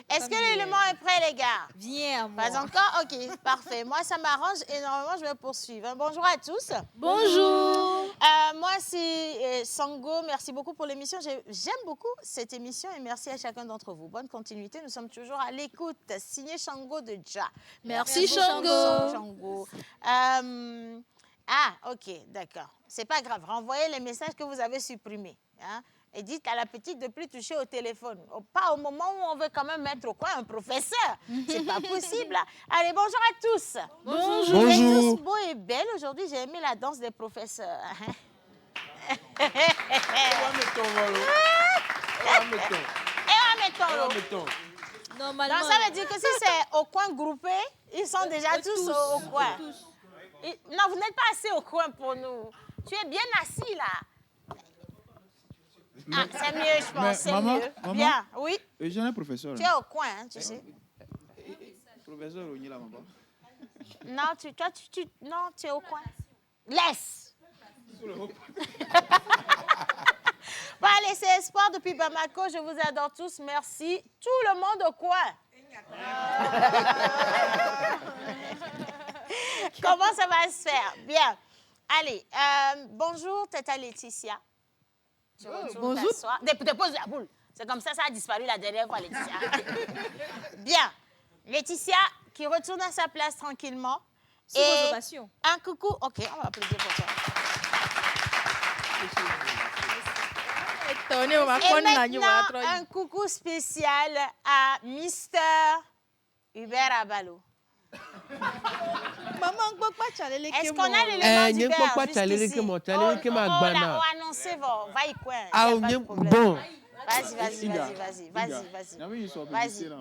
Est-ce que l'élément est prêt, les gars? Viens, moi. Pas encore? Ok, parfait. Moi, ça m'arrange énormément. Je vais poursuivre. Bonjour à tous. Bonjour. Moi, c'est Sango. Merci beaucoup pour l'émission. J'aime beaucoup cette émission et merci à chacun d'entre vous. Bonne continuité. Nous sommes toujours à l'écoute. Signé Shango de Ja. Merci, Shango. Ah, ok, d'accord. C'est pas grave. Renvoyez les messages que vous avez supprimés. Hein? Et dites à la petite de plus toucher au téléphone. Pas au moment où on veut quand même mettre au coin un professeur. C'est pas possible. Allez, bonjour à tous. Bonjour. Vous êtes tous beaux et belles. Aujourd'hui, j'ai aimé la danse des professeurs. Normalement. Donc, ça veut dire que si c'est au coin groupé, ils sont déjà tous au coin. Non, vous n'êtes pas assez au coin pour nous. Tu es bien assis là. Ah, c'est mieux, je pense. C'est mieux. Maman, bien, oui. Eugène est professeur. Tu es au coin, hein, tu sais. Professeur Ognila, maman. Non, non, tu es au coin. Laisse. Bon, allez, c'est Espoir depuis Bamako. Je vous adore tous. Merci. Tout le monde au coin. Comment ça va se faire? Bien. Allez, bonjour, Tata Laetitia. Tu retournes t'asseoir. Dépose la boule. C'est comme ça a disparu la dernière fois, Laetitia. Bien. Laetitia qui retourne à sa place tranquillement. Sous vos ovations. Un coucou. OK, on va applaudir pour toi. Et maintenant, un coucou spécial à Mr. Hubert Abalo. Maman, pourquoi tu as les Est-ce qu'on a l'élément Eh, d'Hubert pourquoi juste tu as les ici? réclamants, tu as les réclamants On Gbana. l'a annoncé, bon, va y quoi. Ah, Y a pas de on est problème. bon. Vas-y.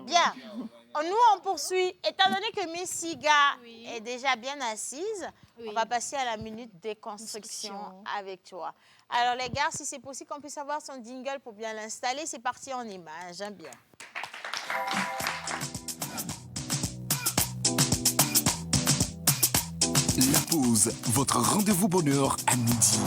Bien. Nous, on poursuit. Étant donné que Miss Siga est déjà bien assise, on va passer à la minute déconstruction avec toi. Alors, les gars, si c'est possible qu'on puisse avoir son jingle pour bien l'installer, c'est parti en image. J'aime bien. La pause, votre rendez-vous bonheur à midi.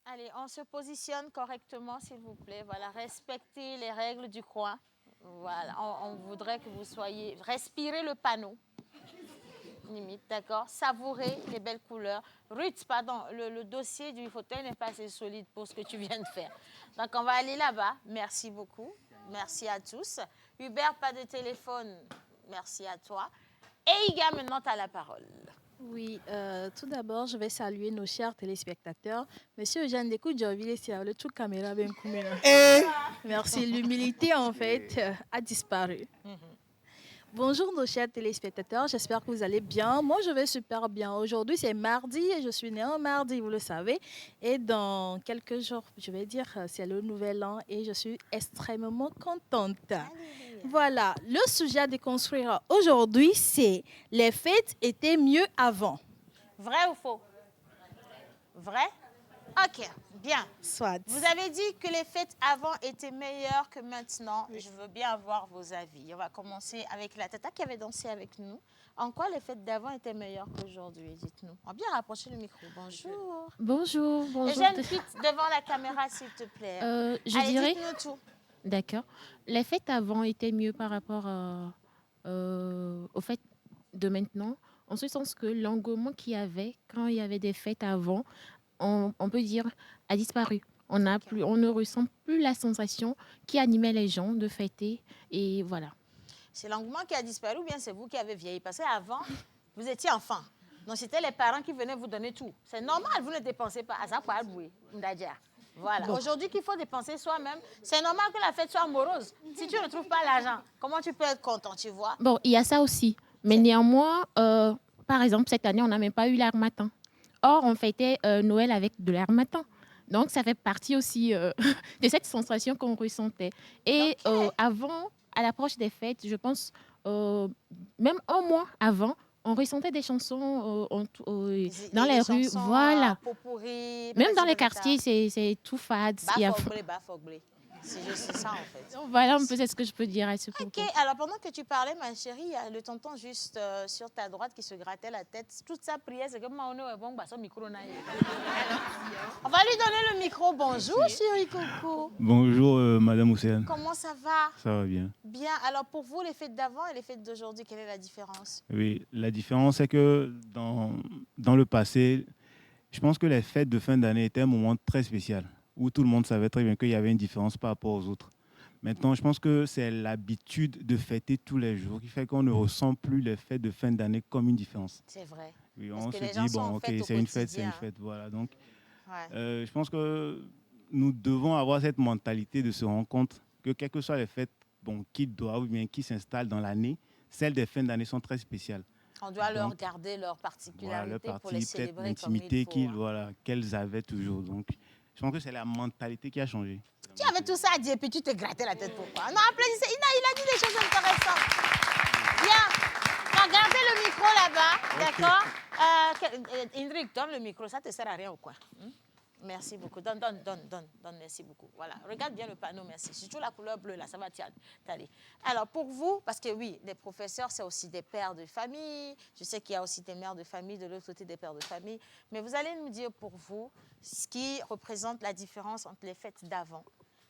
Allez, on se positionne correctement, s'il vous plaît. Voilà, respectez les règles du coin. Voilà, on voudrait que vous soyez... Respirez le panneau. Limite, d'accord? Savourez les belles couleurs. Ruth, pardon, le dossier du fauteuil n'est pas assez solide pour ce que tu viens de faire. Donc, on va aller là-bas. Merci beaucoup. Merci à tous. Hubert, pas de téléphone. Merci à toi. Et Iga, maintenant, tu as la parole. Oui, tout d'abord, je vais saluer nos chers téléspectateurs. Monsieur Eugène Dekou-Djovile, c'est le tout caméra bien combien. Merci. L'humilité, en fait, a disparu. Bonjour nos chers téléspectateurs, j'espère que vous allez bien. Moi, je vais super bien. Aujourd'hui, c'est mardi et je suis née un mardi, vous le savez. Et dans quelques jours, je vais dire, c'est le nouvel an et je suis extrêmement contente. Voilà, le sujet à déconstruire aujourd'hui, c'est les fêtes étaient mieux avant. Vrai ou faux? Vrai? Ok, bien. Soit. Vous avez dit que les fêtes avant étaient meilleures que maintenant. Je veux bien avoir vos avis. On va commencer avec la tata qui avait dansé avec nous. En quoi les fêtes d'avant étaient meilleures qu'aujourd'hui? Dites-nous. On va bien rapprocher le micro. Bonjour. Bonjour. Les jeunes filles devant la caméra, s'il te plaît. Je Allez, dirais... dites-nous tout. D'accord. Les fêtes avant étaient mieux par rapport aux fêtes de maintenant. En ce sens que l'engouement qu'il y avait quand il y avait des fêtes avant, on peut dire, a disparu. On ne ressent plus la sensation qui animait les gens de fêter. Et voilà. C'est l'engouement qui a disparu ou bien c'est vous qui avez vieilli? Parce qu'avant, vous étiez enfant. Donc, c'était les parents qui venaient vous donner tout. C'est normal, vous ne dépensez pas. À ça, quoi, voilà. Bon. Aujourd'hui, qu'il faut dépenser soi-même, c'est normal que la fête soit morose. Si tu ne trouves pas l'argent, comment tu peux être content, tu vois? Bon, il y a ça aussi. Mais néanmoins, par exemple, cette année, on n'a même pas eu l'Harmattan. Or, on fêtait Noël avec de l'Harmattan. Donc, ça fait partie aussi de cette sensation qu'on ressentait. Et avant, à l'approche des fêtes, je pense, même un mois avant, on ressentait des chansons dans les rues. Voilà. Même dans les quartiers, c'est tout fade. C'est juste ça, en fait. Donc, voilà un peu ce que je peux dire à ce propos. Ok, alors pendant que tu parlais, ma chérie, il y a le tonton juste sur ta droite qui se grattait la tête. Toute sa prière, c'est que on va lui donner le micro. Bonjour, chérie Coco. Bonjour, Madame Océane. Comment ça va? Ça va bien. Bien. Alors, pour vous, les fêtes d'avant et les fêtes d'aujourd'hui, quelle est la différence? Oui, la différence, c'est que dans le passé, je pense que les fêtes de fin d'année étaient un moment très spécial, où tout le monde savait très bien qu'il y avait une différence par rapport aux autres. Maintenant, je pense que c'est l'habitude de fêter tous les jours qui fait qu'on ne ressent plus les fêtes de fin d'année comme une différence. C'est vrai. Oui, on se dit, bon, ok, c'est une fête, voilà. Donc, je pense que nous devons avoir cette mentalité de se rendre compte que quelles que soient les fêtes qui doivent ou bien qui s'installent dans l'année, celles des fins d'année sont très spéciales. On doit leur garder leur particularité pour les célébrer comme il faut. L'intimité qu'elles avaient toujours. Donc, je pense que c'est la mentalité qui a changé. Tu avais tout ça à dire et puis tu te grattais la tête pourquoi? Non, applaudissez. Il a dit des choses intéressantes. Bien. Regardez le micro là-bas, d'accord? Indrick, donne le micro. Ça ne te sert à rien ou quoi? Merci beaucoup. Donne, merci beaucoup. Voilà, regarde bien le panneau, merci. Surtout la couleur bleue, là, ça va t'aller. Alors, pour vous, parce que oui, les professeurs, c'est aussi des pères de famille. Je sais qu'il y a aussi des mères de famille, de l'autre côté des pères de famille. Mais vous allez nous dire pour vous ce qui représente la différence entre les fêtes d'avant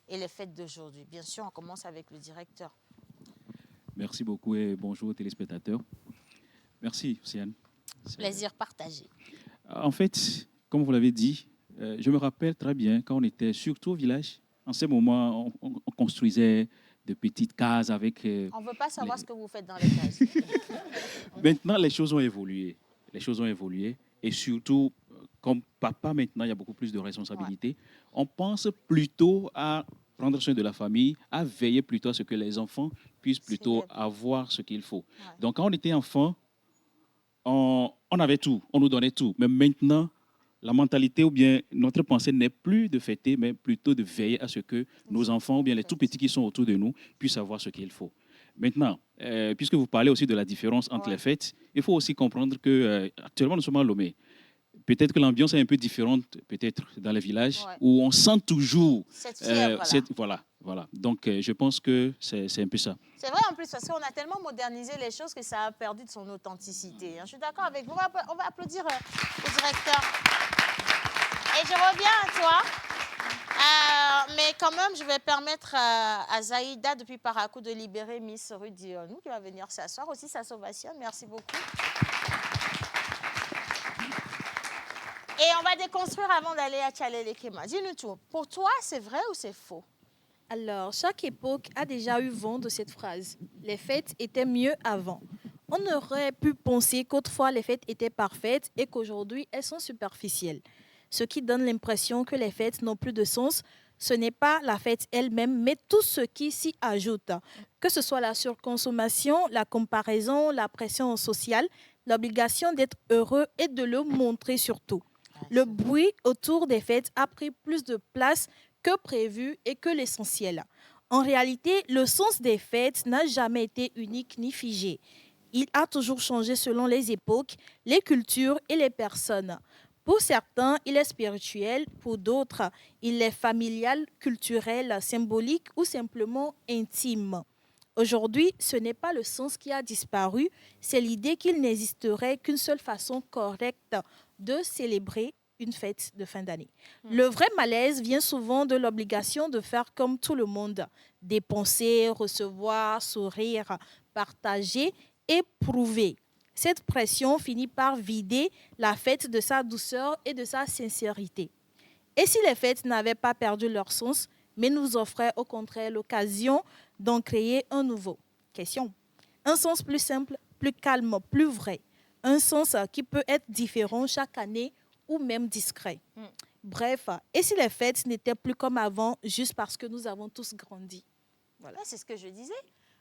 et les fêtes d'aujourd'hui. Bien sûr, on commence avec le directeur. Merci beaucoup et bonjour aux téléspectateurs. Merci, Océane. Plaisir partagé. En fait, comme vous l'avez dit, je me rappelle très bien quand on était surtout au village. En ce moment, on construisait de petites cases avec... on ne veut pas savoir ce que vous faites dans les cases. Maintenant, les choses ont évolué. Les choses ont évolué. Et surtout, comme papa, maintenant, il y a beaucoup plus de responsabilités. Ouais. On pense plutôt à prendre soin de la famille, à veiller plutôt à ce que les enfants puissent plutôt avoir ce qu'il faut. Ouais. Donc, quand on était enfant, on avait tout, on nous donnait tout. Mais maintenant, la mentalité ou bien notre pensée n'est plus de fêter, mais plutôt de veiller à ce que nos enfants ou bien les tout petits qui sont autour de nous puissent avoir ce qu'il faut. Maintenant, puisque vous parlez aussi de la différence entre les fêtes, il faut aussi comprendre que actuellement nous sommes à Lomé. Peut-être que l'ambiance est un peu différente, peut-être dans les villages, où on sent toujours cette fièvre. Voilà. Donc, je pense que c'est un peu ça. C'est vrai en plus, parce qu'on a tellement modernisé les choses que ça a perdu de son authenticité. Je suis d'accord avec vous. On va applaudir au directeur. Et je reviens à toi. Mais quand même, je vais permettre à Zaïda, depuis Parakou, de libérer Miss Rudy Onou, qui va venir s'asseoir. Aussi, ça s'ovationne. Merci beaucoup. Et on va déconstruire avant d'aller à Tchalele Kema. Dis-nous tout. Pour toi, c'est vrai ou c'est faux? Alors, chaque époque a déjà eu vent de cette phrase. Les fêtes étaient mieux avant. On aurait pu penser qu'autrefois les fêtes étaient parfaites et qu'aujourd'hui elles sont superficielles. Ce qui donne l'impression que les fêtes n'ont plus de sens. Ce n'est pas la fête elle-même, mais tout ce qui s'y ajoute. Que ce soit la surconsommation, la comparaison, la pression sociale, l'obligation d'être heureux et de le montrer surtout. Le bruit autour des fêtes a pris plus de place que prévu et que l'essentiel. En réalité, le sens des fêtes n'a jamais été unique ni figé. Il a toujours changé selon les époques, les cultures et les personnes. Pour certains, il est spirituel, pour d'autres, il est familial, culturel, symbolique ou simplement intime. Aujourd'hui, ce n'est pas le sens qui a disparu, c'est l'idée qu'il n'existerait qu'une seule façon correcte de célébrer une fête de fin d'année. Le vrai malaise vient souvent de l'obligation de faire comme tout le monde, dépenser, recevoir, sourire, partager, éprouver. Cette pression finit par vider la fête de sa douceur et de sa sincérité. Et si les fêtes n'avaient pas perdu leur sens, mais nous offraient au contraire l'occasion d'en créer un nouveau? Question. Un sens plus simple, plus calme, plus vrai. Un sens qui peut être différent chaque année ou même discret. Bref, et si les fêtes n'étaient plus comme avant, juste parce que nous avons tous grandi? Voilà. C'est ce que je disais.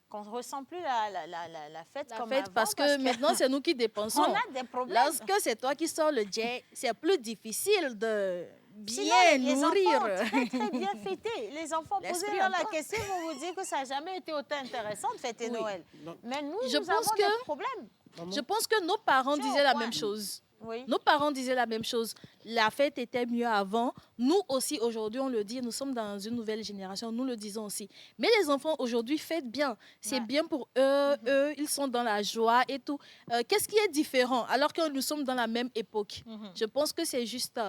Qu'on ne ressent plus la fête comme avant. Parce que maintenant, c'est nous qui dépensons. On a des problèmes. Lorsque c'est toi qui sors le jet, c'est plus difficile de bien nourrir. Les enfants, très bien fêter. Les enfants, posez dans la question, vont vous dire que ça n'a jamais été autant intéressant de fêter Noël. Mais nous avons des problèmes. Je pense que nos parents disaient la même chose. Oui. Nos parents disaient la même chose. La fête était mieux avant. Nous aussi, aujourd'hui, on le dit. Nous sommes dans une nouvelle génération. Nous le disons aussi. Mais les enfants, aujourd'hui, fêtent bien. C'est bien pour eux. Eux, ils sont dans la joie et tout. Qu'est-ce qui est différent alors que nous sommes dans la même époque? Je pense que c'est juste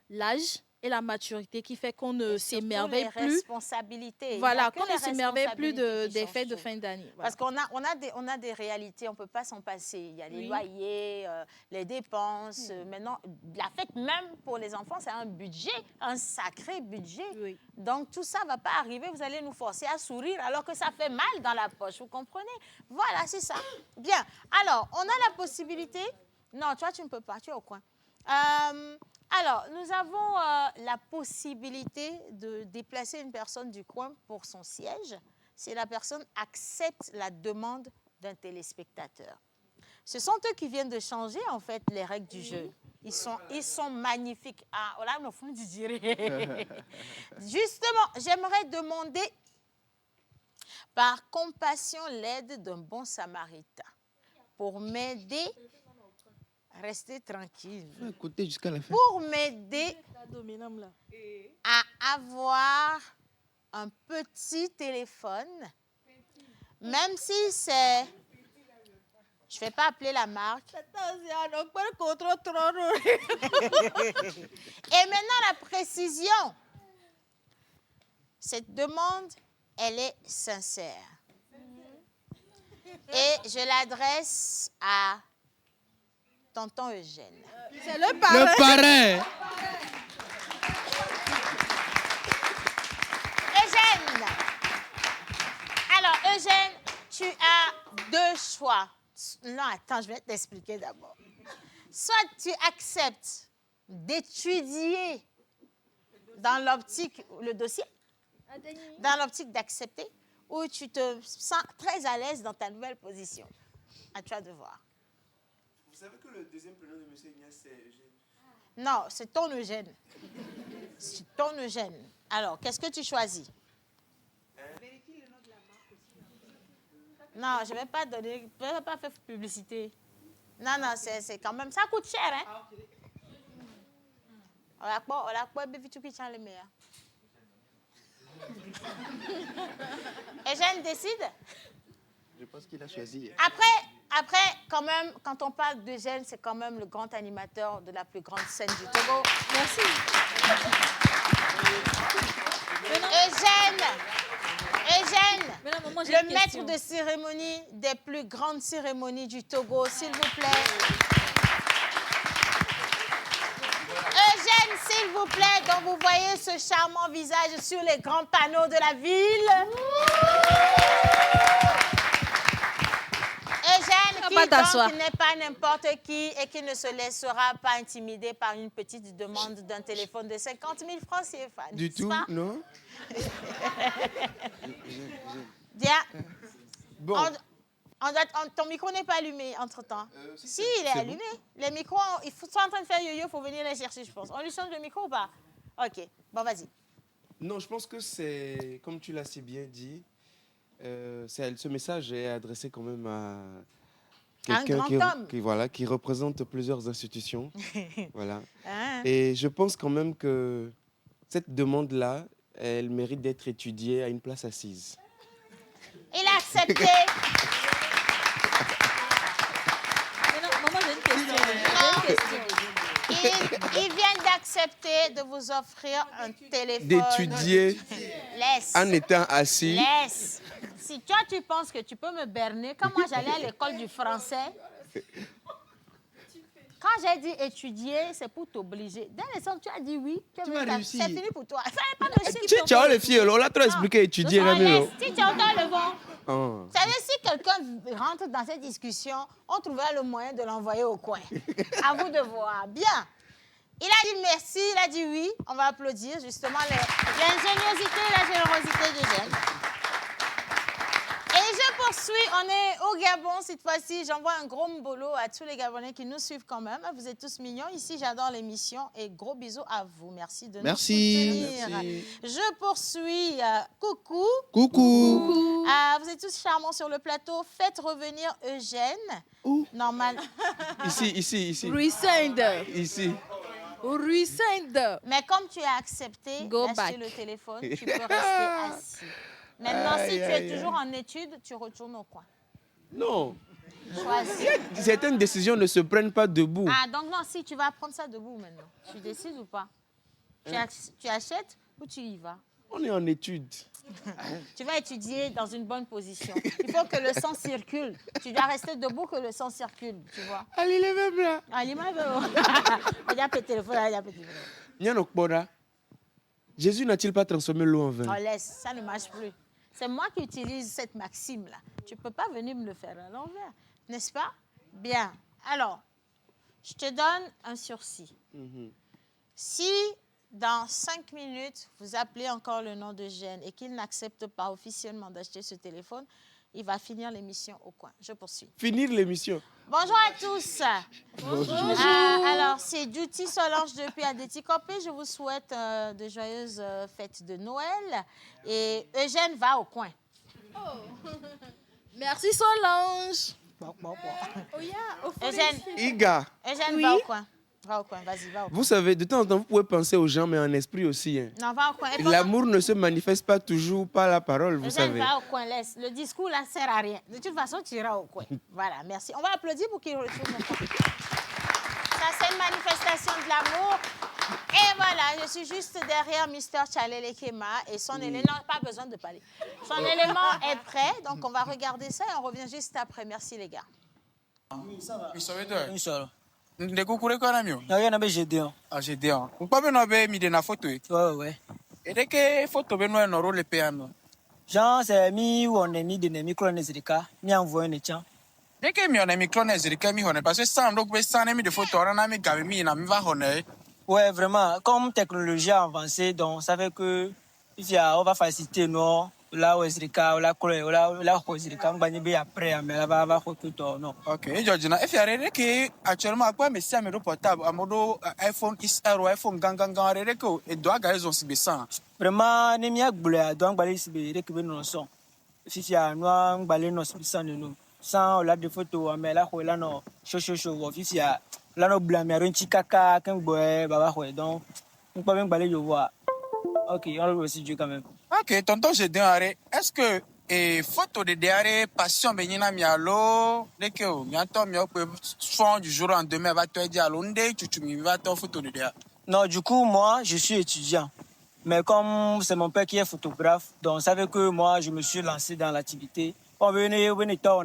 l'âge et la maturité qui fait qu'on ne s'émerveille plus. Les responsabilités. Voilà, qu'on ne s'émerveille plus des fêtes de fin d'année. Voilà. Parce qu'on a des réalités, on ne peut pas s'en passer. Il y a les loyers, les dépenses. Maintenant, la fête même pour les enfants, c'est un budget, un sacré budget. Oui. Donc, tout ça ne va pas arriver. Vous allez nous forcer à sourire alors que ça fait mal dans la poche. Vous comprenez? Voilà, c'est ça. Bien. Alors, on a la possibilité... Non, toi, tu ne peux pas. Tu es au coin. Alors, nous avons la possibilité de déplacer une personne du coin pour son siège si la personne accepte la demande d'un téléspectateur. Ce sont eux qui viennent de changer, en fait, les règles du jeu. Ils sont magnifiques. Ah, voilà, nous font du dire. Justement, j'aimerais demander, par compassion, l'aide d'un bon samaritain pour m'aider. Restez tranquille. Écoutez jusqu'à la fin. Pour m'aider à avoir un petit téléphone, même si c'est... Je ne vais pas appeler la marque. Et maintenant, la précision. Cette demande, elle est sincère. Et je l'adresse à tonton Eugène. C'est le parrain. Le parrain. Eugène. Alors, Eugène, tu as deux choix. Non, attends, je vais t'expliquer d'abord. Soit tu acceptes d'étudier dans l'optique le dossier, dans l'optique d'accepter ou tu te sens très à l'aise dans ta nouvelle position? À toi de voir. Vous savez que le deuxième prénom de M. Ignace, c'est Eugène? Non, c'est ton Eugène. C'est ton Eugène. Alors, qu'est-ce que tu choisis? Non, je ne vais pas donner, je ne vais pas faire publicité. Non, c'est quand même, ça coûte cher, hein? On a quoi, tu qui tient le meilleur. Eugène décide? Je pense qu'il a choisi. Après, quand même, quand on parle d'Eugène, c'est quand même le grand animateur de la plus grande scène du Togo. Merci. Eugène, maman, le maître de cérémonie des plus grandes cérémonies du Togo, s'il vous plaît. Eugène, s'il vous plaît, donc vous voyez ce charmant visage sur les grands panneaux de la ville. Eugène, qui donc n'est pas n'importe qui et qui ne se laissera pas intimider par une petite demande d'un téléphone de 50 000 francs CFA. Du tout, pas? non. Bien. Bon. Ton micro n'est pas allumé entre-temps. Si, il est allumé. Bon. Les micros, ils sont en train de faire yo-yo, il faut venir les chercher, je pense. On lui change le micro ou pas? OK. Bon, vas-y. Non, je pense que c'est, comme tu l'as si bien dit, ce message est adressé quand même à quelqu'un qui représente plusieurs institutions. Voilà. Et je pense quand même que cette demande-là, elle mérite d'être étudiée à une place assise. Il a accepté. Maman, j'ai une question. Il vient d'accepter de vous offrir un téléphone. D'étudier en étant assis. Laisse. Si toi, tu penses que tu peux me berner, quand moi j'allais à l'école du français, quand j'ai dit étudier, c'est pour t'obliger. Dans le sens, tu as dit oui, tu vas réussir. C'est fini pour toi. Pas de Tu as les filles, on l'a trop expliqué, étudier. Si tu entends le vent. Vous savez, si quelqu'un rentre dans cette discussion, on trouvera le moyen de l'envoyer au coin. À vous de voir. Bien. Il a dit merci, il a dit oui. On va applaudir justement l'ingéniosité et la générosité de Jeanne. Et je poursuis, on est au Gabon cette fois-ci. J'envoie un gros mbolo à tous les Gabonais qui nous suivent quand même. Vous êtes tous mignons. Ici, j'adore l'émission et gros bisous à vous. Merci de nous soutenir. Merci. Je poursuis. Coucou. Coucou. Vous êtes tous charmants sur le plateau. Faites revenir Eugène. Où? Normal. Ici. Resend. Ici. Resend. Mais comme tu as accepté d'acheter le téléphone, tu peux rester assis. Maintenant, si tu es toujours en études, tu retournes au coin. Non. Choisis. Certaines décisions ne se prennent pas debout. Ah, donc non, si tu vas prendre ça debout maintenant. Tu décides ou pas? Tu achètes ou tu y vas? On est en études. Tu vas étudier dans une bonne position. Il faut que le sang circule. Tu dois rester debout que le sang circule, tu vois. Allez, les mêmes là. Allez, ma belle. Il y a le téléphone, il y a le téléphone. Jésus n'a-t-il pas transformé l'eau en vin? Oh, laisse, ça ne marche plus. C'est moi qui utilise cette maxime-là. Tu ne peux pas venir me le faire à l'envers, n'est-ce pas? Bien. Alors, je te donne un sursis. Si dans 5 minutes, vous appelez encore le nom de Jeanne et qu'il n'accepte pas officiellement d'acheter ce téléphone, il va finir l'émission au coin. Je poursuis. Finir l'émission? Bonjour à tous. Bonjour. Alors, c'est Duty Solange depuis Adéticopé. Je vous souhaite de joyeuses fêtes de Noël. Et Eugène va au coin. Oh. Merci Solange. Eugène, Iga. va au coin. Va au coin, vas-y, va au coin. Vous savez, de temps en temps, vous pouvez penser aux gens, mais en esprit aussi. Hein. Non, va au coin. L'amour ne se manifeste pas toujours par la parole, vous savez. Va au coin, laisse. Le discours, là, sert à rien. De toute façon, tu iras au coin. Voilà, merci. On va applaudir pour qu'il retourne au coin. Ça, c'est une manifestation de l'amour. Et voilà, je suis juste derrière Mr. Tchalele Kema et son élément, pas besoin de parler. Son élément est prêt, donc on va regarder ça et on revient juste après. Merci, les gars. Ndeko kure kwa namio? Na yana be Gédéon. Ah Gédéon. Upa be no be mi de na photo e. Ouais. Et dès que photo be no rôle piano. Jean c'est mi on est mi de micro nezrika, mi envoyer ne chan. Dès que mi on est micro nezrika mi honne parce que ça donc be ça mi de photo na mi gabe mi na mi va honne. Ouais, vraiment, comme technologie a avancé, donc ça fait que On va faciliter, non? Là, où est-ce que là, après, mais là, va tout, non. Ok, Georgina, if you are ready, actuellement, quoi, mais si un portable, un mode iPhone XR ou iPhone gang, et doit gagner son CB100. Vraiment, n'est mieux que donc, balai CB, que nous sommes. Si tu as un balai, non, CB100 de nous. Sans la de photos, mais là, là, non, chaud, officiel, là, non, blâmer un petit caca, qu'un boy, baba, donc, on peut même balai, je vois. Ok, on le reçu quand même. Ok, tonton, j'ai demandé, est-ce que photo de derrière passion benina mialo dès que bientôt mieux que fond du jour en demain va te dire l'onde tu me vas te photo de derrière. Non, du coup, moi, je suis étudiant. Mais comme c'est mon père qui est photographe, donc ça veut que moi, je me suis lancé dans l'activité. On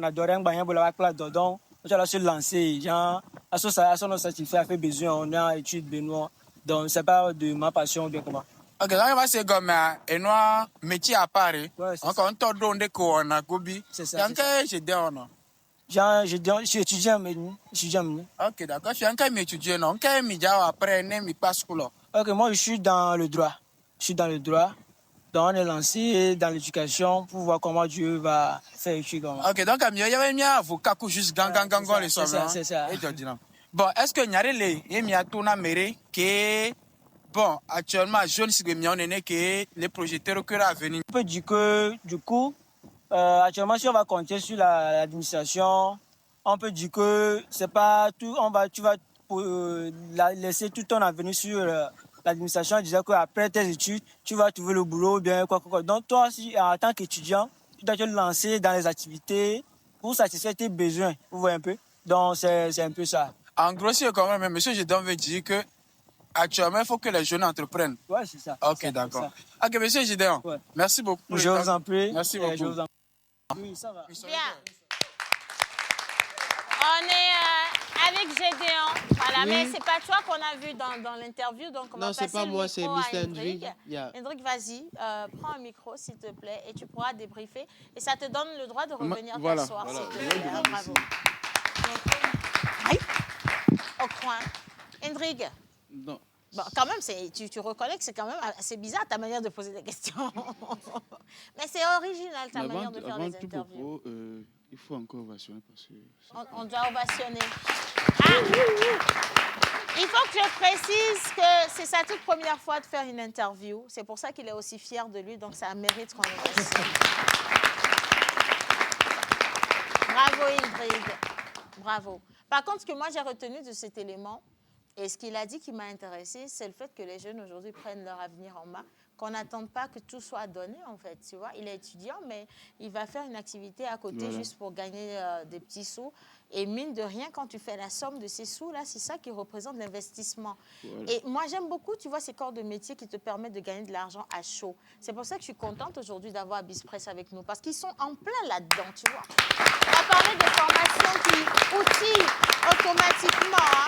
adorait un bain pour la classe, donc je me suis lancé. Genre, à son satisfait, a fait besoin, on a étudié Benoît. Donc, c'est pas de ma passion, bien comment. Ok, donc il va se comme et noir métier à Paris. Encore un temps d'onde qu'on a gobi. C'est ça. J'ai dit on a. Je suis étudiant, Ok, d'accord. Je suis encore étudiant, non? Quand je après, je passe quoi? Ok, moi, je suis dans le droit. Donc, on est lancé dans l'éducation pour voir comment Dieu va faire étudier. Ok, donc, il y avait un avocat qui juste gang, les soirs. C'est ça. Bon, est-ce que il y a tout que bon, actuellement, jeune Sigemion est né que les projecteurs que à venir. On peut dire que, du coup, actuellement, si on va compter sur l'administration, on peut dire que c'est pas tout, tu vas laisser tout ton avenir sur l'administration en disant qu'après tes études, tu vas trouver le boulot, bien quoi. Donc, toi, si, en tant qu'étudiant, tu dois te lancer dans les activités pour satisfaire tes besoins. Vous voyez un peu? Donc, c'est un peu ça. En gros, c'est quand même, monsieur, je dois dire que actuellement, il faut que les jeunes entreprennent. Oui, c'est ça. Ok, d'accord. Ok, monsieur Gideon, merci beaucoup. Je vous en prie. Merci beaucoup. Oui, ça va. Bien. On est avec Gédéon. Voilà, mais c'est pas toi qu'on a vu dans l'interview, donc on va passer c'est pas moi, c'est Mr. Hendrik. Hendrik, vas-y, prends un micro, s'il te plaît, et tu pourras débriefer. Et ça te donne le droit de revenir t'asseoir, s'il te plaît. Bravo. Au coin. Hendrik. Non. Bon, quand même, tu reconnais que c'est quand même assez bizarre ta manière de poser des questions. Mais c'est original ta manière de faire les interviews. Il faut encore ovationner parce que... On doit ovationner. Il faut que je précise que c'est sa toute première fois de faire une interview. C'est pour ça qu'il est aussi fier de lui, donc ça mérite qu'on le fasse. Bravo, Ingrid. Bravo. Par contre, ce que moi j'ai retenu de cet élément, et ce qu'il a dit qui m'a intéressée, c'est le fait que les jeunes aujourd'hui prennent leur avenir en main, qu'on n'attende pas que tout soit donné en fait, tu vois. Il est étudiant, mais il va faire une activité à côté juste pour gagner des petits sous. Et mine de rien, quand tu fais la somme de ces sous-là, c'est ça qui représente l'investissement. Voilà. Et moi, j'aime beaucoup, tu vois, ces corps de métier qui te permettent de gagner de l'argent à chaud. C'est pour ça que je suis contente aujourd'hui d'avoir Abispress avec nous, parce qu'ils sont en plein là-dedans, tu vois. On a parlé de formation qui outillent automatiquement, hein.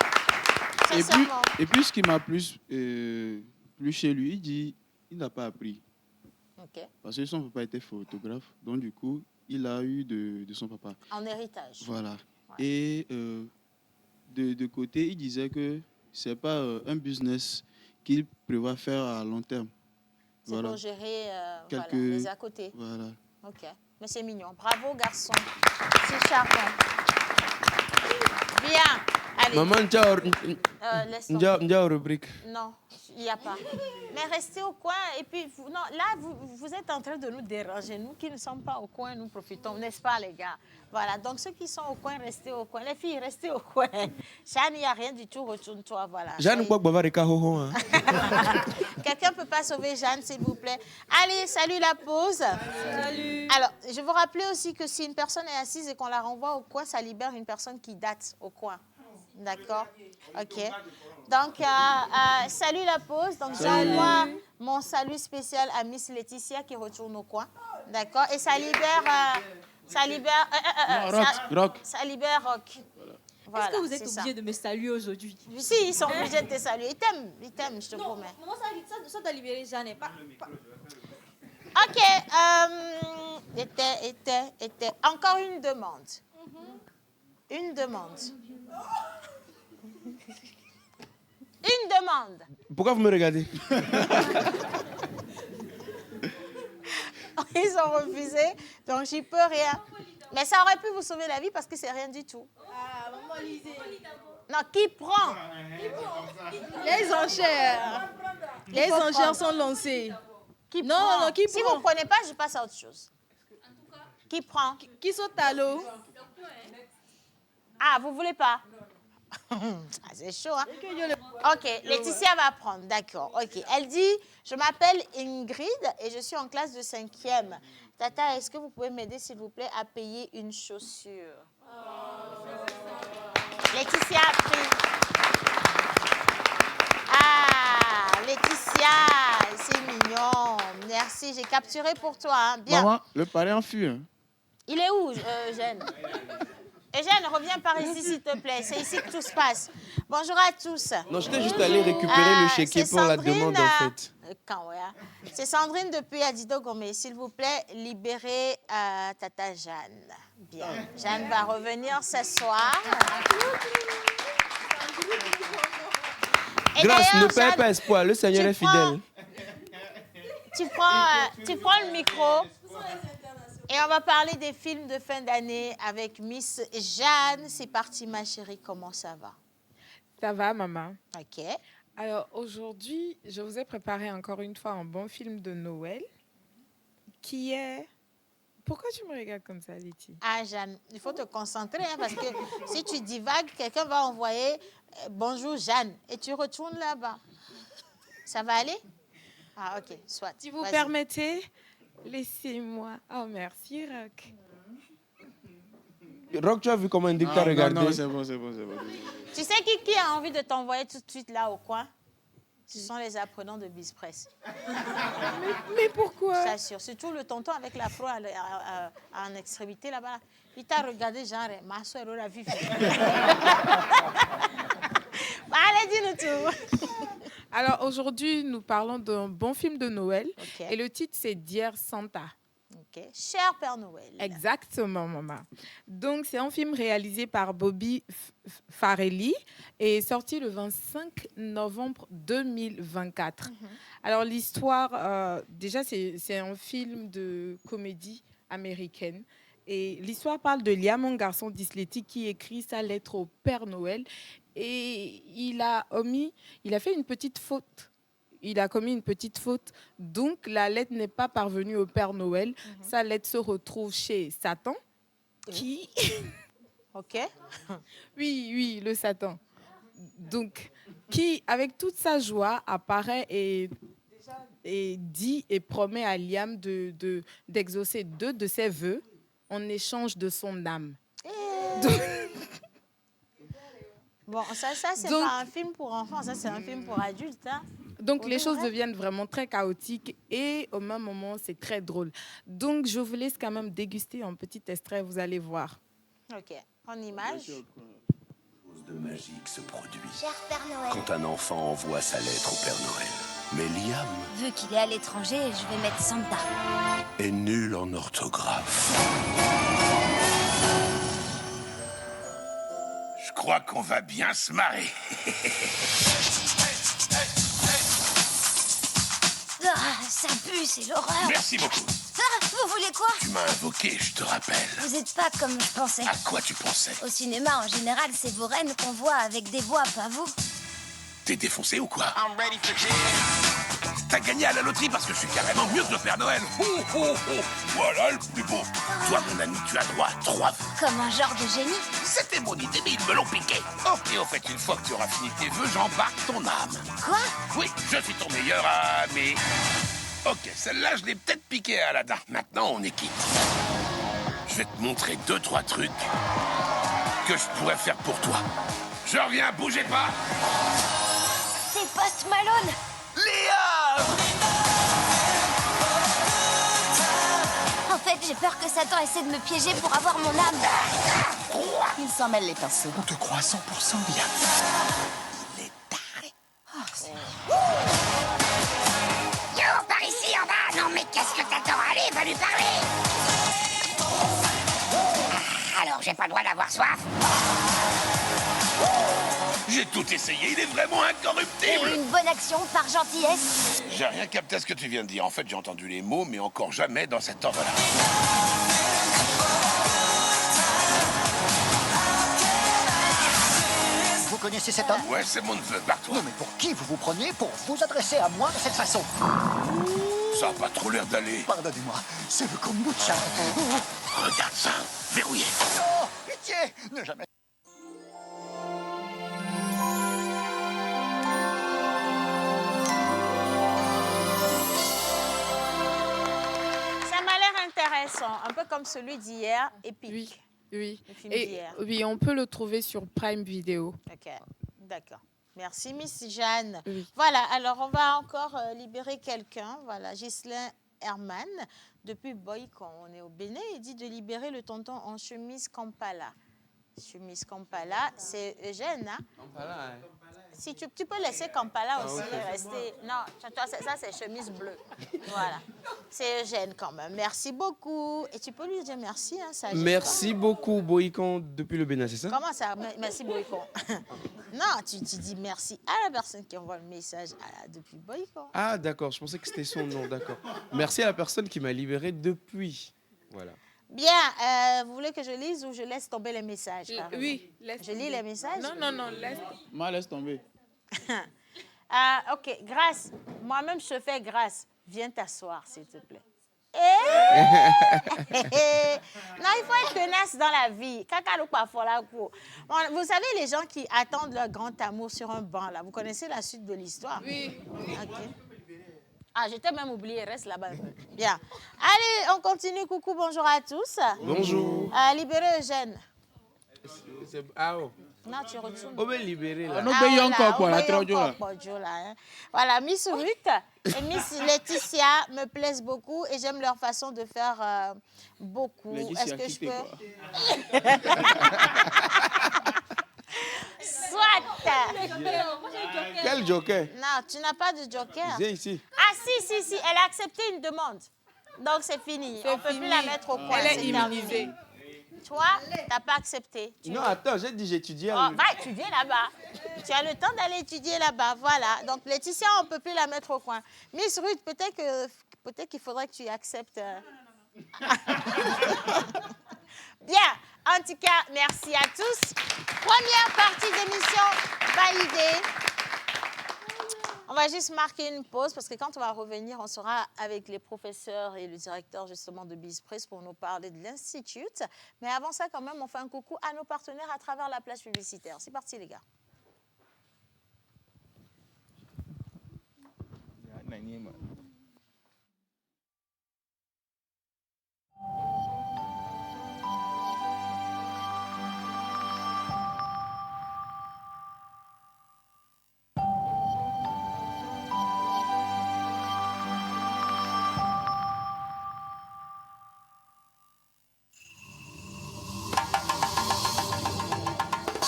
Et puis, ce qui m'a plus chez lui, il dit il n'a pas appris. Okay. Parce que son papa était photographe, donc du coup, il a eu de son papa. En héritage. Voilà. Ouais. Et de côté, il disait que ce n'est pas un business qu'il prévoit faire à long terme. C'est pour gérer les à côté. Voilà. Ok. Mais c'est mignon. Bravo, garçon. C'est charmant. Bien. Allez. Maman, laisse-moi. rubrique. Non, il n'y a pas. Mais restez au coin. Et puis, vous êtes en train de nous déranger. Nous qui ne sommes pas au coin, nous profitons, n'est-ce pas, les gars? Voilà, donc ceux qui sont au coin, restez au coin. Les filles, restez au coin. Jeanne, il n'y a rien du tout, retourne-toi, voilà. Jeanne, quoi, Quelqu'un ne peut pas sauver Jeanne, s'il vous plaît. Allez, salut la pause. Salut. Alors, je veux rappeler aussi que si une personne est assise et qu'on la renvoie au coin, ça libère une personne qui date au coin. D'accord? OK. Donc, salut la pause. Donc, j'envoie mon salut spécial à Miss Laetitia qui retourne au coin. D'accord? Et ça libère... Rock. Ça libère Rock. Voilà, est-ce que vous êtes obligé de me saluer aujourd'hui? Si, ils sont obligés de te saluer. Ils t'aiment, je te promets. Non, ça doit libérer Jeanne. Pas... OK. Était. Encore une demande. Une demande. Une demande. Pourquoi vous me regardez? Ils ont refusé, donc j'y peux rien. Mais ça aurait pu vous sauver la vie parce que c'est rien du tout. Ah, maman Lisée. Non, qui prend? Les enchères. Les enchères sont lancées. Qui Non, prend? non, qui Si prend? vous ne prenez pas, je passe à autre chose. Qui prend? Qui saute à l'eau? Ah, vous voulez pas? Ah, c'est chaud, hein? Ok, Laetitia va prendre, d'accord. Ok, elle dit, je m'appelle Ingrid et je suis en classe de 5e. Tata, est-ce que vous pouvez m'aider, s'il vous plaît, à payer une chaussure? Laetitia a pris. Ah, Laetitia, c'est mignon. Merci, j'ai capturé pour toi. Hein. Bien. Maman, le parrain en fut. Hein. Il est où, Eugène? Eugène, reviens par ici, s'il te plaît. C'est ici que tout se passe. Bonjour à tous. Non, j'étais juste allé récupérer le chéquier pour la demande, en fait. C'est Sandrine depuis Adido Gomé. S'il vous plaît, libérez Tata Jeanne. Bien. Jeanne va revenir s'asseoir. Grâce, ne perds pas espoir. Le Seigneur est fidèle. Tu prends le micro. Et on va parler des films de fin d'année avec Miss Jeanne. C'est parti, ma chérie. Comment ça va? Ça va, maman. OK. Alors, aujourd'hui, je vous ai préparé encore une fois un bon film de Noël qui est... Pourquoi tu me regardes comme ça, Letty? Ah, Jeanne, il faut te concentrer hein, parce que si tu divagues, quelqu'un va envoyer bonjour, Jeanne, et tu retournes là-bas. Ça va aller? Ah, OK, soit. Si vous permettez, laissez-moi. Oh, merci, Rock. Rock, tu as vu comment Indique t'a regardé? Non, c'est bon. Tu sais qui a envie de t'envoyer tout de suite là au coin? Ce sont les apprenants de Bizpress. Mais pourquoi? Je t'assure. Surtout le tonton avec l'afro en extrémité là-bas. Il t'a regardé genre, ma soeur, elle a vu. Allez, dis-nous tout. Alors, aujourd'hui, nous parlons d'un bon film de Noël. Okay. Et le titre, c'est Dear Santa. Ok. Cher Père Noël. Exactement, maman. Donc, c'est un film réalisé par Bobby Farrelly et sorti le 25 novembre 2024. Alors, l'histoire, déjà, c'est un film de comédie américaine. Et l'histoire parle de Liam, un garçon dyslexique qui écrit sa lettre au Père Noël. Et il a fait une petite faute. Il a commis une petite faute. Donc, la lettre n'est pas parvenue au Père Noël. Sa lettre se retrouve chez Satan, qui... OK. Oui, le Satan. Donc, qui, avec toute sa joie, apparaît et dit et promet à Liam d'exaucer 2 de ses vœux en échange de son âme. Bon, ça c'est pas un film pour enfants, ça c'est un film pour adultes. Hein. Donc, les choses deviennent vraiment très chaotiques et au même moment, c'est très drôle. Donc, je vous laisse quand même déguster un petit extrait, vous allez voir. OK. En image. Chose de magique se produit. Cher Père Noël. Quand un enfant envoie sa lettre au Père Noël. Mais Liam Vu qu'il est à l'étranger, je vais mettre Santa. est nul en orthographe. Je crois qu'on va bien se marrer. Ah, ça pue, c'est l'horreur. Merci beaucoup. Ah, vous voulez quoi? Tu m'as invoqué, je te rappelle. Vous n'êtes pas comme je pensais. À quoi tu pensais? Au cinéma, en général, c'est vos reines qu'on voit avec des voix, pas vous. T'es défoncé ou quoi? T'as gagné à la loterie parce que je suis carrément mieux que le Père Noël. Voilà le plus beau. Toi, mon ami, tu as droit à 3 vœux. Comme un genre de génie. C'était mon idée, mais ils me l'ont piqué. Oh, et au fait, une fois que tu auras fini tes vœux, j'embarque ton âme. Quoi? Oui, je suis ton meilleur ami. Ok, celle-là, je l'ai peut-être piquée à Aladdin. Maintenant, on est quitte. Je vais te montrer 2-3 trucs que je pourrais faire pour toi. Je reviens, bougez pas. C'est Post Malone. Léa! En fait, j'ai peur que Satan essaie de me piéger pour avoir mon âme. Il s'en mêle les pinceaux. On te croit à 100% bien. Il est taré. Yo, par ici, en bas. Non, mais qu'est-ce que t'attends? Allez, va lui parler. Alors, j'ai pas le droit d'avoir soif. J'ai tout essayé, il est vraiment incorruptible. Une bonne action par gentillesse. J'ai rien capté à ce que tu viens de dire. En fait, j'ai entendu les mots, mais encore jamais dans cet ordre-là. Vous connaissez cet homme? Ouais, c'est mon neveu, barre-toi. Non, mais pour qui vous vous preniez pour vous adresser à moi de cette façon? Ça a pas trop l'air d'aller. Pardonnez-moi, c'est le kombucha. Regarde ça, verrouillé. Oh, pitié, ne jamais... Ça m'a l'air intéressant, un peu comme celui d'hier, épique. Oui. Le film Et d'hier. oui, on peut le trouver sur Prime Video. Ok, d'accord. Merci, Miss Jeanne. Voilà, alors on va encore libérer quelqu'un. Voilà, Ghislain Herman, depuis Boycon, on est au Bénin. Il dit de libérer le tonton en chemise Kampala. Chemise Kampala, c'est Eugène, hein? Kampala, hein. Si tu peux laisser Kampala aussi rester. Non, ça c'est chemise bleue. Voilà. C'est Eugène quand même. Merci beaucoup. Et tu peux lui dire merci, hein, ça. Merci beaucoup, Boycon, depuis le Bénin, c'est ça? Comment ça? Merci Boycon. Non, tu dis merci à la personne qui envoie le message depuis Boycon. Ah, d'accord, je pensais que c'était son nom, d'accord. Merci à la personne qui m'a libéré depuis. Voilà. Bien, vous voulez que je lise ou je laisse tomber les messages? Oui, je lis les messages? Non, laisse. Moi, laisse tomber. Ok, Grâce, moi-même je te fais grâce. Viens t'asseoir, s'il te plaît. Non, il faut être tenace dans la vie. Vous savez, les gens qui attendent leur grand amour sur un banc, là, vous connaissez la suite de l'histoire? Oui. Ok. Ah, j'étais même oublié, reste là-bas. Bien. Allez, on continue. Coucou, bonjour à tous. Bonjour. Libérez Eugène. Ah, oh. Non, tu retournes. On va libérer là. Voilà, Miss Ruth et Miss Laetitia me plaisent beaucoup et j'aime leur façon de faire beaucoup. Est-ce que je peux... Soit. Quel joker? Non, tu n'as pas de joker. Viens ici. Ah si, elle a accepté une demande. Donc c'est fini. On ne peut plus la mettre au point. Elle est immunisée. Toi, tu n'as pas accepté. Non, attends, j'ai dit j'étudiais. Va étudier là-bas. Tu as le temps d'aller étudier là-bas. Voilà. Donc Laetitia, on ne peut plus la mettre au coin. Miss Ruth, peut-être qu'il faudrait que tu acceptes. Bien. En tout cas, merci à tous. Première partie d'émission validée. On va juste marquer une pause parce que quand on va revenir, on sera avec les professeurs et le directeur justement de BizPress pour nous parler de l'Institut. Mais avant ça, quand même, on fait un coucou à nos partenaires à travers la plage publicitaire. C'est parti, les gars.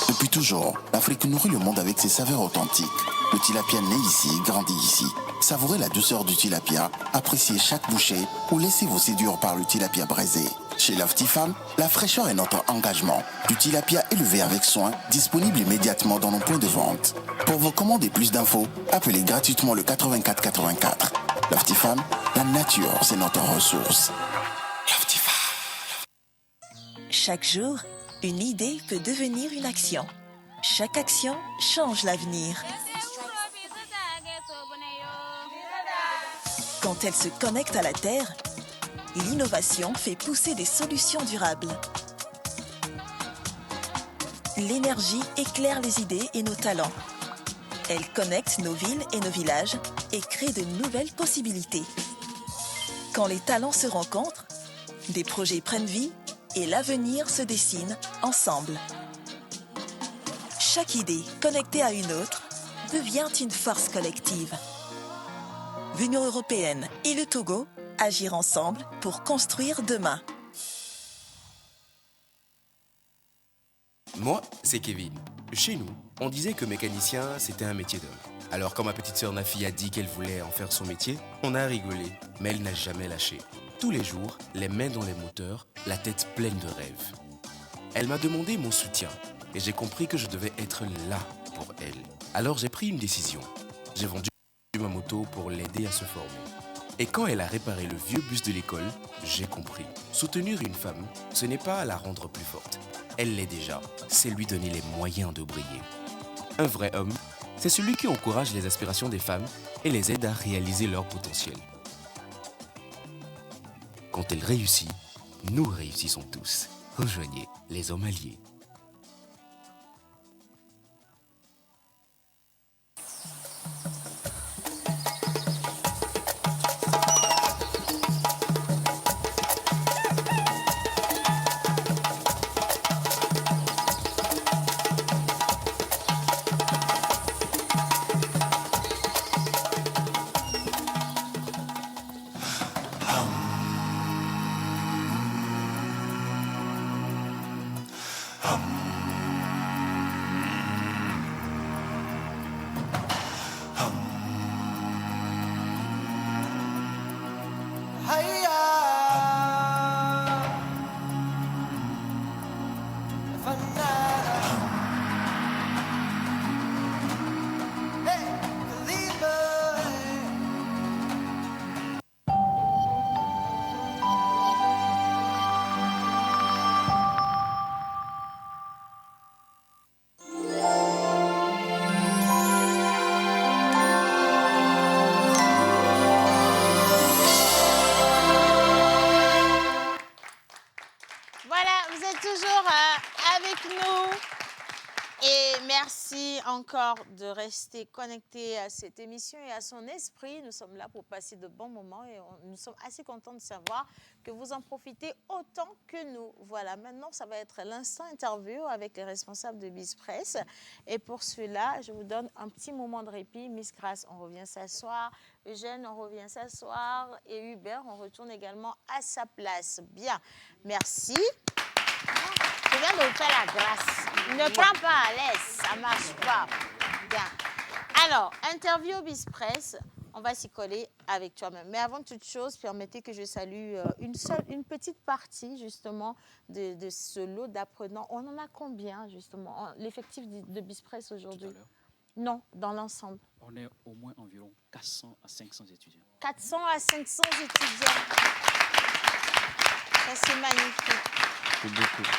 Depuis toujours, l'Afrique nourrit le monde avec ses saveurs authentiques. Le tilapia naît ici, grandit ici. Savourez la douceur du tilapia, appréciez chaque bouchée ou laissez-vous séduire par le tilapia braisé. Chez Loftifam, la fraîcheur est notre engagement. Du tilapia élevé avec soin, disponible immédiatement dans nos points de vente. Pour vos commandes et plus d'infos, appelez gratuitement le 84 84. Loftifam, la nature, c'est notre ressource. Chaque jour, une idée peut devenir une action. Chaque action change l'avenir. Quand elle se connecte à la Terre, l'innovation fait pousser des solutions durables. L'énergie éclaire les idées et nos talents. Elle connecte nos villes et nos villages et crée de nouvelles possibilités. Quand les talents se rencontrent, des projets prennent vie et l'avenir se dessine ensemble. Chaque idée connectée à une autre devient une force collective. L'Union européenne et le Togo agir ensemble pour construire demain. Moi, c'est Kevin. Chez nous, on disait que mécanicien, c'était un métier d'homme. Alors quand ma petite sœur Nafi a dit qu'elle voulait en faire son métier, on a rigolé, mais elle n'a jamais lâché. Tous les jours, les mains dans les moteurs, la tête pleine de rêves. Elle m'a demandé mon soutien et j'ai compris que je devais être là pour elle. Alors j'ai pris une décision. J'ai vendu ma moto pour l'aider à se former. Et quand elle a réparé le vieux bus de l'école, j'ai compris. Soutenir une femme, ce n'est pas la rendre plus forte. Elle l'est déjà. C'est lui donner les moyens de briller. Un vrai homme, c'est celui qui encourage les aspirations des femmes et les aide à réaliser leur potentiel. Quand elle réussit, nous réussissons tous. Rejoignez les hommes alliés. Encore de rester connecté à cette émission et à son esprit. Nous sommes là pour passer de bons moments et nous sommes assez contents de savoir que vous en profitez autant que nous. Voilà, maintenant, ça va être l'instant interview avec les responsables de BizPress. Et pour cela, je vous donne un petit moment de répit. Miss Grace, on revient s'asseoir. Eugène, on revient s'asseoir. Et Hubert, on retourne également à sa place. Bien, merci. Je viens de vous faire la grâce. Ne prends pas à l'aise, ça ne marche pas. Bien. Alors, interview BizPress, on va s'y coller avec toi-même. Mais avant toute chose, permettez que je salue une petite partie, justement, de ce lot d'apprenants. On en a combien, justement, l'effectif de BizPress aujourd'hui? Non, dans l'ensemble. On est au moins environ 400 à 500 étudiants. 400 à 500 étudiants. Ça, c'est magnifique. C'est beaucoup.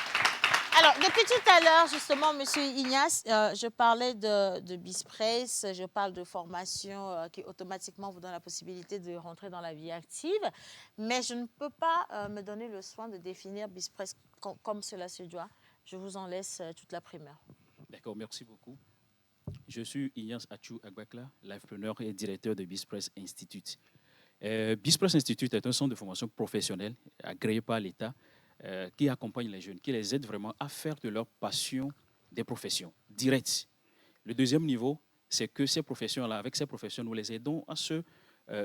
Alors, depuis tout à l'heure, justement, Monsieur Ignace, je parlais de BizPress, je parle de formation qui automatiquement vous donne la possibilité de rentrer dans la vie active, mais je ne peux pas me donner le soin de définir BizPress comme cela se doit. Je vous en laisse toute la primeur. D'accord, merci beaucoup. Je suis Ignace Achou Agbakla, livepreneur et directeur de BizPress Institute. BizPress Institute est un centre de formation professionnelle agréé par l'État qui accompagne les jeunes, qui les aide vraiment à faire de leur passion des professions directes. Le deuxième niveau, c'est que ces professions-là, avec ces professions, nous les aidons à se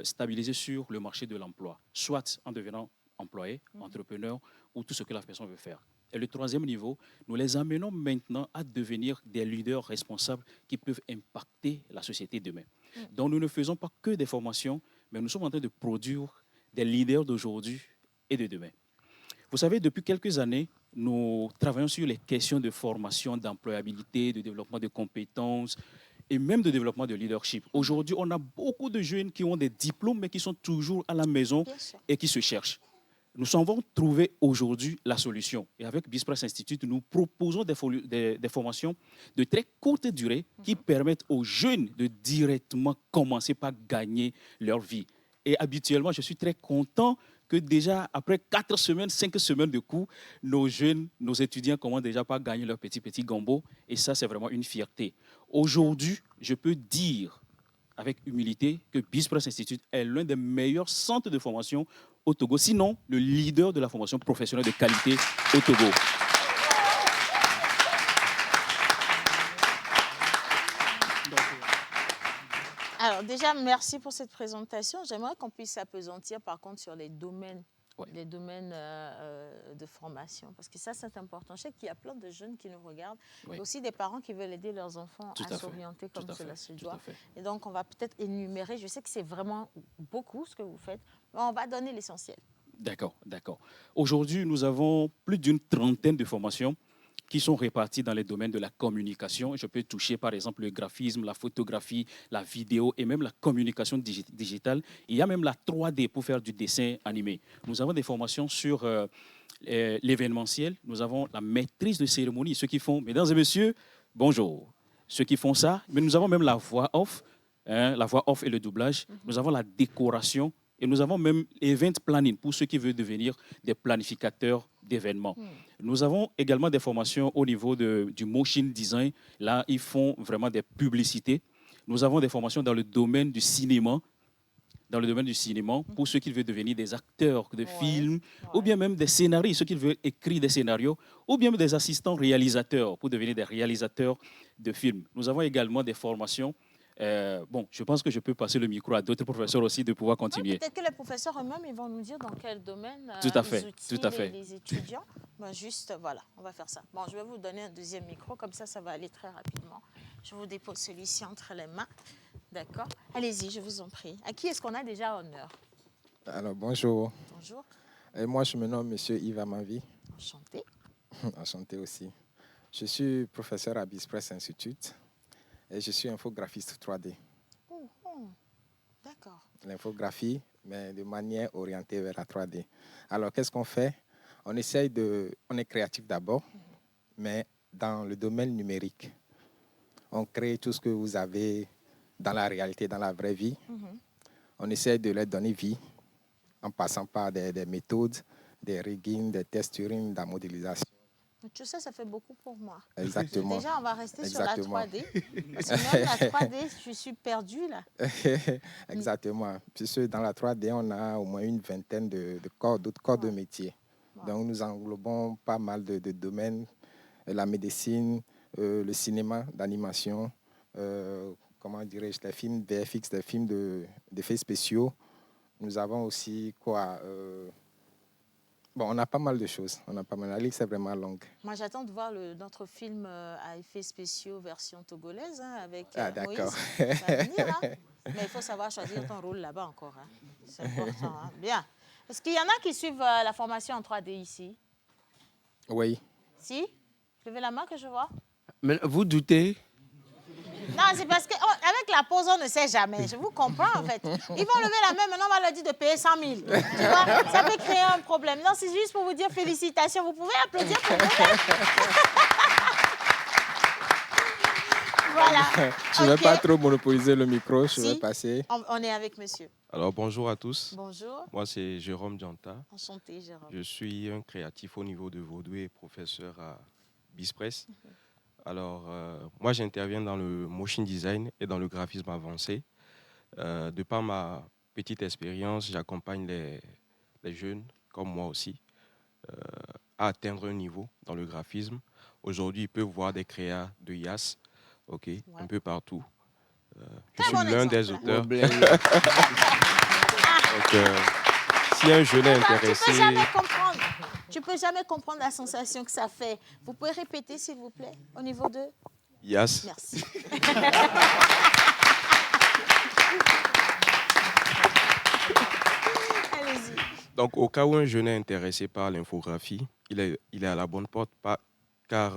stabiliser sur le marché de l'emploi, soit en devenant employé, entrepreneur ou tout ce que la personne veut faire. Et le troisième niveau, nous les amenons maintenant à devenir des leaders responsables qui peuvent impacter la société demain. Donc nous ne faisons pas que des formations, mais nous sommes en train de produire des leaders d'aujourd'hui et de demain. Vous savez, depuis quelques années, nous travaillons sur les questions de formation, d'employabilité, de développement de compétences et même de développement de leadership. Aujourd'hui, on a beaucoup de jeunes qui ont des diplômes, mais qui sont toujours à la maison et qui se cherchent. Nous avons trouvé aujourd'hui la solution. Et avec BizPress Institute, nous proposons des formations de très courte durée qui permettent aux jeunes de directement commencer par gagner leur vie. Et habituellement, je suis très content que déjà, après 4 semaines, 5 semaines de cours, nos jeunes, nos étudiants commencent déjà par gagner leur petit gombo. Et ça, c'est vraiment une fierté. Aujourd'hui, je peux dire avec humilité que BizPress Institute est l'un des meilleurs centres de formation au Togo, sinon le leader de la formation professionnelle de qualité au Togo. Alors déjà, merci pour cette présentation. J'aimerais qu'on puisse s'appesantir par contre sur les domaines, de formation. Parce que ça, c'est important. Je sais qu'il y a plein de jeunes qui nous regardent, mais aussi des parents qui veulent aider leurs enfants à s'orienter comme cela se doit. Et donc, on va peut-être énumérer. Je sais que c'est vraiment beaucoup ce que vous faites, mais on va donner l'essentiel. D'accord, d'accord. Aujourd'hui, nous avons plus d'une trentaine de formations qui sont répartis dans les domaines de la communication. Je peux toucher par exemple le graphisme, la photographie, la vidéo et même la communication digitale. Il y a même la 3D pour faire du dessin animé. Nous avons des formations sur l'événementiel. Nous avons la maîtrise de cérémonie, ceux qui font, mesdames et messieurs, bonjour. Ceux qui font ça, mais nous avons même la voix off, la voix off et le doublage. Nous avons la décoration et nous avons même event planning pour ceux qui veulent devenir des planificateurs d'événements. Nous avons également des formations au niveau du motion design. Là, ils font vraiment des publicités. Nous avons des formations dans le domaine du cinéma. Pour ceux qui veulent devenir des acteurs de films, ou bien même des scénaristes, ceux qui veulent écrire des scénarios, ou bien des assistants réalisateurs pour devenir des réalisateurs de films. Nous avons également des formations. Je pense que je peux passer le micro à d'autres professeurs aussi de pouvoir continuer. Peut-être que les professeurs eux-mêmes, ils vont nous dire dans quel domaine tout à fait, les outils, tout à fait. Les étudiants. Juste, voilà, on va faire ça. Bon, je vais vous donner un deuxième micro, comme ça va aller très rapidement. Je vous dépose celui-ci entre les mains. D'accord. Allez-y, je vous en prie. À qui est-ce qu'on a déjà honneur? Alors, bonjour. Bonjour. Et moi, je me nomme M. Yves Amavi. Enchanté. Enchanté aussi. Je suis professeur à BizPress Institute et je suis infographiste 3D. D'accord. L'infographie, mais de manière orientée vers la 3D. Alors, qu'est-ce qu'on fait? On est créatif d'abord, mais dans le domaine numérique. On crée tout ce que vous avez dans la réalité, dans la vraie vie. On essaie de leur donner vie en passant par des méthodes, des rigging, des texturing, de la modélisation. Tu sais, ça fait beaucoup pour moi. Exactement. Déjà, on va rester sur la 3D. Parce que même la 3D, je suis perdue là. Exactement. Puisque dans la 3D, on a au moins une vingtaine d'autres corps de métier. Donc, nous englobons pas mal de domaines. La médecine, le cinéma d'animation, comment dirais-je, les films VFX, les films d'effets spéciaux. Nous avons aussi quoi on a pas mal de choses. La liste est vraiment longue. Moi, j'attends de voir notre film à effets spéciaux version togolaise avec d'accord. Moïse. Ça va venir, hein. Mais il faut savoir choisir ton rôle là-bas encore. Hein. C'est important. Hein. Bien. Est-ce qu'il y en a qui suivent la formation en 3D ici? Oui. Si? Levez la main que je vois. Mais vous doutez? Non, c'est parce qu'avec la pause, on ne sait jamais. Je vous comprends, en fait. Ils vont lever la main, maintenant, on va leur dire de payer 100 000. Tu vois, ça peut créer un problème. Non, c'est juste pour vous dire félicitations. Vous pouvez applaudir pour vous-même. Voilà. Je ne vais pas trop monopoliser le micro. Je vais passer. On est avec monsieur. Alors, bonjour à tous. Bonjour. Moi, c'est Jérôme Dianta. Enchanté, Jérôme. Je suis un créatif au niveau de Vaudoué et professeur à BizPress. Alors, moi, j'interviens dans le motion design et dans le graphisme avancé. De par ma petite expérience, j'accompagne les jeunes, comme moi aussi, à atteindre un niveau dans le graphisme. Aujourd'hui, ils peuvent voir des créas de YAS, un peu partout. Je suis l'un des auteurs. Donc, si un jeune est intéressé... Tu peux jamais comprendre la sensation que ça fait. Vous pouvez répéter, s'il vous plaît, au niveau de... Yes. Merci. Allez-y. Donc, au cas où un jeune est intéressé par l'infographie, il est à la bonne porte, car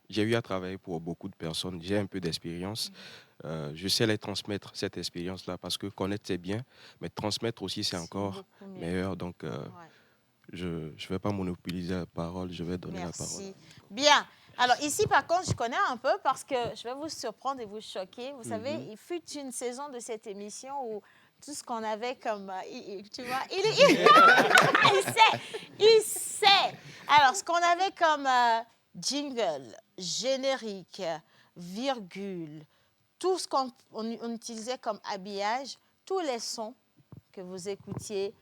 j'ai eu à travailler pour beaucoup de personnes. J'ai un peu d'expérience. Je sais les transmettre, cette expérience-là, parce que connaître, c'est bien, mais transmettre aussi, c'est encore meilleur. Donc... Je ne vais pas monopoliser la parole, je vais donner la parole. Bien. Alors ici, par contre, je connais un peu parce que je vais vous surprendre et vous choquer. Vous savez, il fut une saison de cette émission où tout ce qu'on avait comme... tu vois, il sait. Alors, ce qu'on avait comme jingle, générique, virgule, tout ce qu'on utilisait comme habillage, tous les sons que vous écoutiez,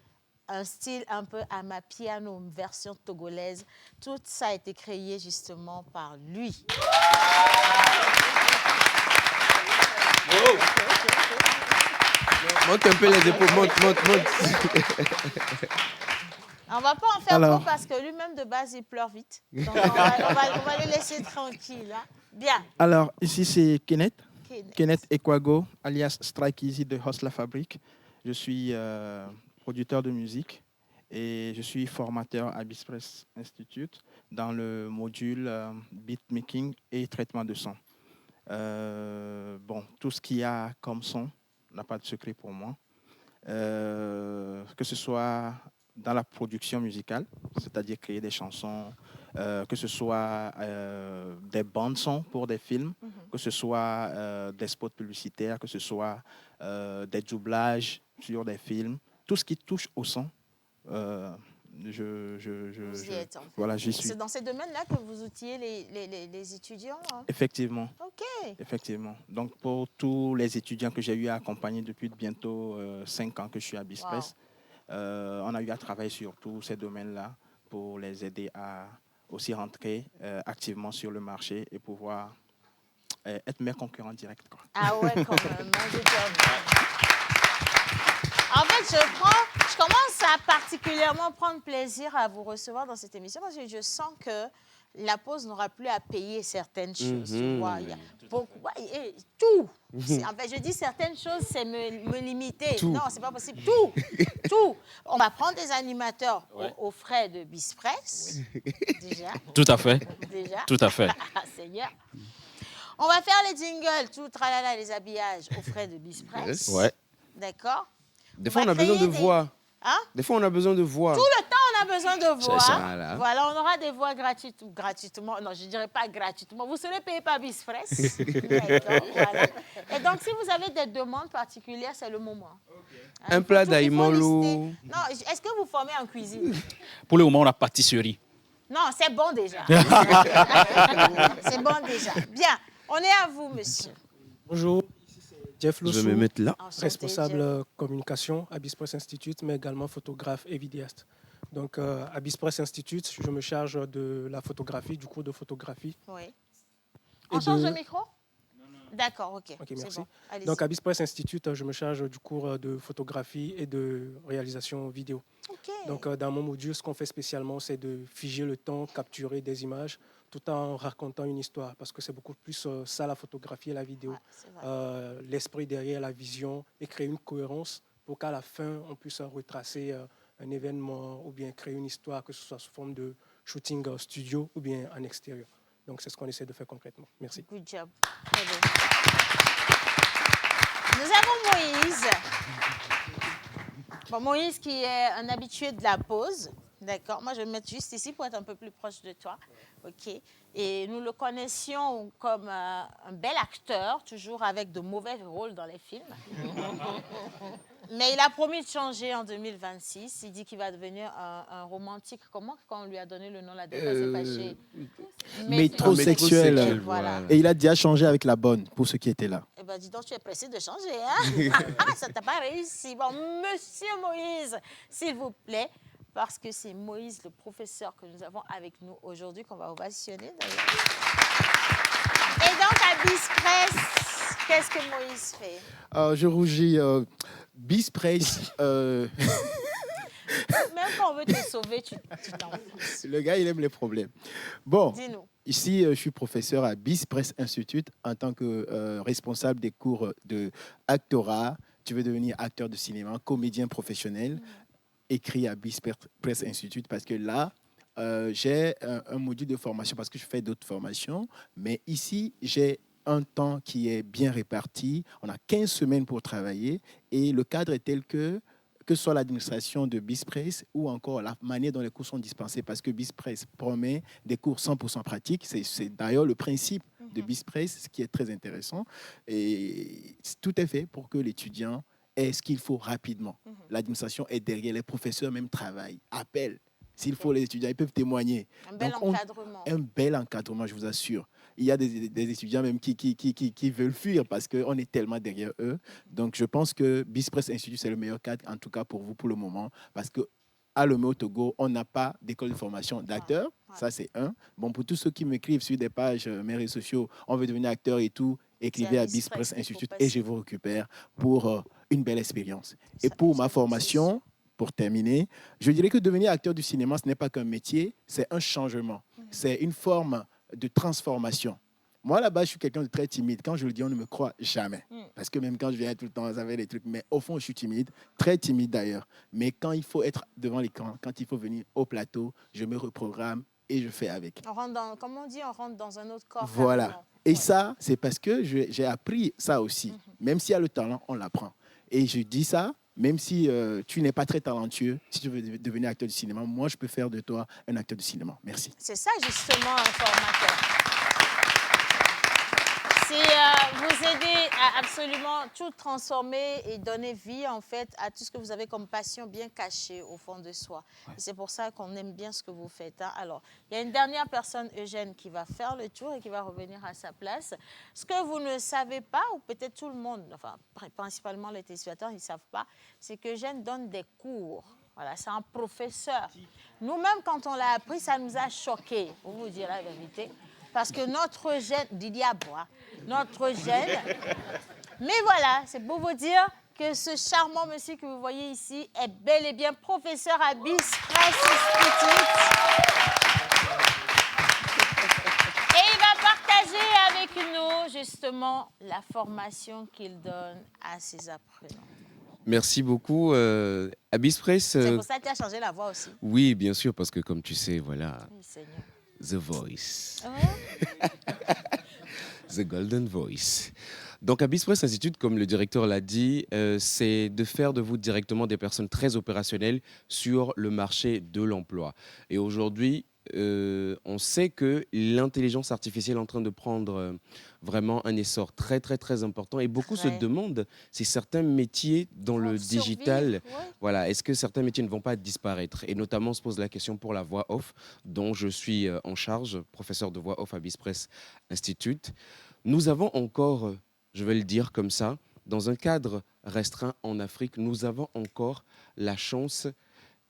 un style un peu amapiano, version togolaise. Tout ça a été créé justement par lui. Monte un peu les épaules, monte. On ne va pas en faire trop parce que lui-même de base il pleure vite. Donc on va le laisser tranquille. Hein. Bien. Alors ici c'est Kenneth Ekwago, alias Strike Easy de Hustler Fabric. Je suis producteur de musique et je suis formateur à BizPress Institute dans le module beatmaking et traitement de son. Bon, tout ce qu'il y a comme son n'a pas de secret pour moi. Que ce soit dans la production musicale, c'est-à-dire créer des chansons, que ce soit des bandes-sons pour des films, que ce soit des spots publicitaires, que ce soit des doublages sur des films, tout ce qui touche au son, Vous y êtes, en fait. Voilà, j'y suis. C'est dans ces domaines-là que vous outillez les étudiants, hein? Effectivement. OK. Effectivement. Donc, pour tous les étudiants que j'ai eu à accompagner depuis bientôt 5 ans que je suis à BizPress, on a eu à travailler sur tous ces domaines-là pour les aider à aussi rentrer activement sur le marché et pouvoir être mes concurrents directs. Quoi. Ah ouais, quand même. En fait, je commence à particulièrement prendre plaisir à vous recevoir dans cette émission parce que je sens que la pause n'aura plus à payer certaines choses. Tu vois, il y a beaucoup, tout. En fait, je dis certaines choses, c'est me limiter. Tout. Non, c'est pas possible. Tout. Tout. On va prendre des animateurs aux frais de BizPress, déjà. Tout à fait. Déjà. Tout à fait. Seigneur. On va faire les jingles, tout, tralala, les habillages aux frais de BizPress. Ouais. D'accord. Des fois, on a besoin de voix. Hein? Des fois, on a besoin de voix. Tout le temps, on a besoin de voix. Ça, là. Voilà, on aura des voix gratuitement. Non, je ne dirais pas gratuitement. Vous serez payé par BizPress. D'accord, voilà. Et donc, si vous avez des demandes particulières, c'est le moment. Hein, Un plat il faut d'aïmolo. lister. Non, est-ce que vous formez en cuisine? Pour le moment, on a pâtisserie. Non, c'est bon déjà. C'est bon déjà. Bien, on est à vous, monsieur. Bonjour, Jeff Lossou, Je vais me mettre là. responsable communication à BizPress Institute, mais également photographe et vidéaste. Donc, à BizPress Institute, je me charge de la photographie, du cours de photographie. Oui. On change de micro? D'accord, ok. Ok, merci. Bon. Allez-y. Donc, à BizPress Institute, je me charge du cours de photographie et de réalisation vidéo. Ok. Donc, dans mon module, ce qu'on fait spécialement, c'est de figer le temps, capturer des images, tout en racontant une histoire, parce que c'est beaucoup plus ça, la photographie et la vidéo. L'esprit derrière la vision et créer une cohérence pour qu'à la fin, on puisse retracer un événement ou bien créer une histoire, que ce soit sous forme de shooting studio ou bien en extérieur. Donc, c'est ce qu'on essaie de faire concrètement. Merci. Good job. Très bien. Nous avons Moïse. Bon, Moïse qui est un habitué de la pause. D'accord. Moi, je vais me mettre juste ici pour être un peu plus proche de toi. OK. Et nous le connaissions comme un bel acteur, toujours avec de mauvais rôles dans les films. Mais il a promis de changer en 2026. Il dit qu'il va devenir un romantique. Comment quand on lui a donné le nom la dernière fois, Métrosexuel. Voilà. Et il a déjà changé avec la bonne, pour ceux qui étaient là. Eh bien, dis donc, tu es pressé de changer, hein? Ça t'a pas réussi. Bon, monsieur Moïse, s'il vous plaît, parce que c'est Moïse, le professeur que nous avons avec nous aujourd'hui, qu'on va ovationner d'ailleurs. Et donc, à BizPress, qu'est-ce que Moïse fait? Je rougis. BizPress. Même quand on veut te sauver, tu t'enfonces. Le gars, il aime les problèmes. Bon, dis-nous. Ici, je suis professeur à BizPress Institute en tant que responsable des cours de actorat. Tu veux devenir acteur de cinéma, comédien professionnel, écrit à BizPress Institute parce que là, j'ai un module de formation parce que je fais d'autres formations. Mais ici, j'ai un temps qui est bien réparti. On a 15 semaines pour travailler et le cadre est tel que ce soit l'administration de BizPress ou encore la manière dont les cours sont dispensés, parce que BizPress promet des cours 100% pratiques. C'est d'ailleurs le principe de BizPress, ce qui est très intéressant. Et tout est fait pour que l'étudiant ait ce qu'il faut rapidement. L'administration est derrière, les professeurs même travaillent, appellent. S'il faut, les étudiants, ils peuvent témoigner. Un bel encadrement. Un bel encadrement, je vous assure. Il y a des étudiants même qui veulent fuir parce qu'on est tellement derrière eux. Donc, je pense que BizPress Institute, c'est le meilleur cadre, en tout cas pour vous, pour le moment. Parce qu'à Lomé au Togo, on n'a pas d'école de formation d'acteurs. Ça, c'est un. Bon, pour tous ceux qui m'écrivent sur des pages, mes réseaux sociaux, on veut devenir acteur et tout, écrivez à BizPress Institute et je vous récupère pour une belle expérience. Et pour ma formation, pour terminer, je dirais que devenir acteur du cinéma, ce n'est pas qu'un métier, c'est un changement. C'est une forme de transformation. Moi, là-bas, je suis quelqu'un de très timide. Quand je le dis, on ne me croit jamais. Parce que même quand je viens tout le temps, ça fait des trucs. Mais au fond, je suis timide, très timide d'ailleurs. Mais quand il faut être devant l'écran, quand il faut venir au plateau, je me reprogramme et je fais avec. On rentre dans, comme on dit, on rentre dans un autre corps. Voilà. Carrément. Et ça, c'est parce que j'ai appris ça aussi. Même s'il y a le talent, on l'apprend. Et je dis ça, même si tu n'es pas très talentueux, si tu veux devenir acteur de cinéma, moi, je peux faire de toi un acteur de cinéma. Merci. C'est ça, justement, un formateur. C'est vous aider à absolument tout transformer et donner vie, en fait, à tout ce que vous avez comme passion bien cachée au fond de soi. Ouais. Et c'est pour ça qu'on aime bien ce que vous faites. Hein. Alors, il y a une dernière personne, Eugène, qui va faire le tour et qui va revenir à sa place. Ce que vous ne savez pas, ou peut-être tout le monde, enfin, principalement les téléspectateurs, ils ne savent pas, c'est qu'Eugène donne des cours. Voilà, c'est un professeur. Nous-mêmes, quand on l'a appris, ça nous a choqués, pour vous dire la vérité. Parce que notre Eugène, Didier Abois, notre Eugène, mais voilà, c'est pour vous dire que ce charmant monsieur que vous voyez ici est bel et bien professeur à BISPRESS Institute. Et il va partager avec nous, justement, la formation qu'il donne à ses apprenants. Merci beaucoup. À BISPRESS... C'est pour ça que tu as changé la voix aussi. Oui, bien sûr, parce que comme tu sais, voilà... Oui, Seigneur. The Voice. Oh. The Golden Voice. Donc, à BISPRESS Institute, comme le directeur l'a dit, c'est de faire de vous directement des personnes très opérationnelles sur le marché de l'emploi. Et aujourd'hui, on sait que l'intelligence artificielle est en train de prendre vraiment un essor très, très, très important. Et beaucoup se demandent si certains métiers dans le digital, voilà, est-ce que certains métiers ne vont pas disparaître? Et notamment, on se pose la question pour la voix off, dont je suis en charge, professeur de voix off à BISPRESS Institute. Nous avons encore, je vais le dire comme ça, dans un cadre restreint en Afrique, nous avons encore la chance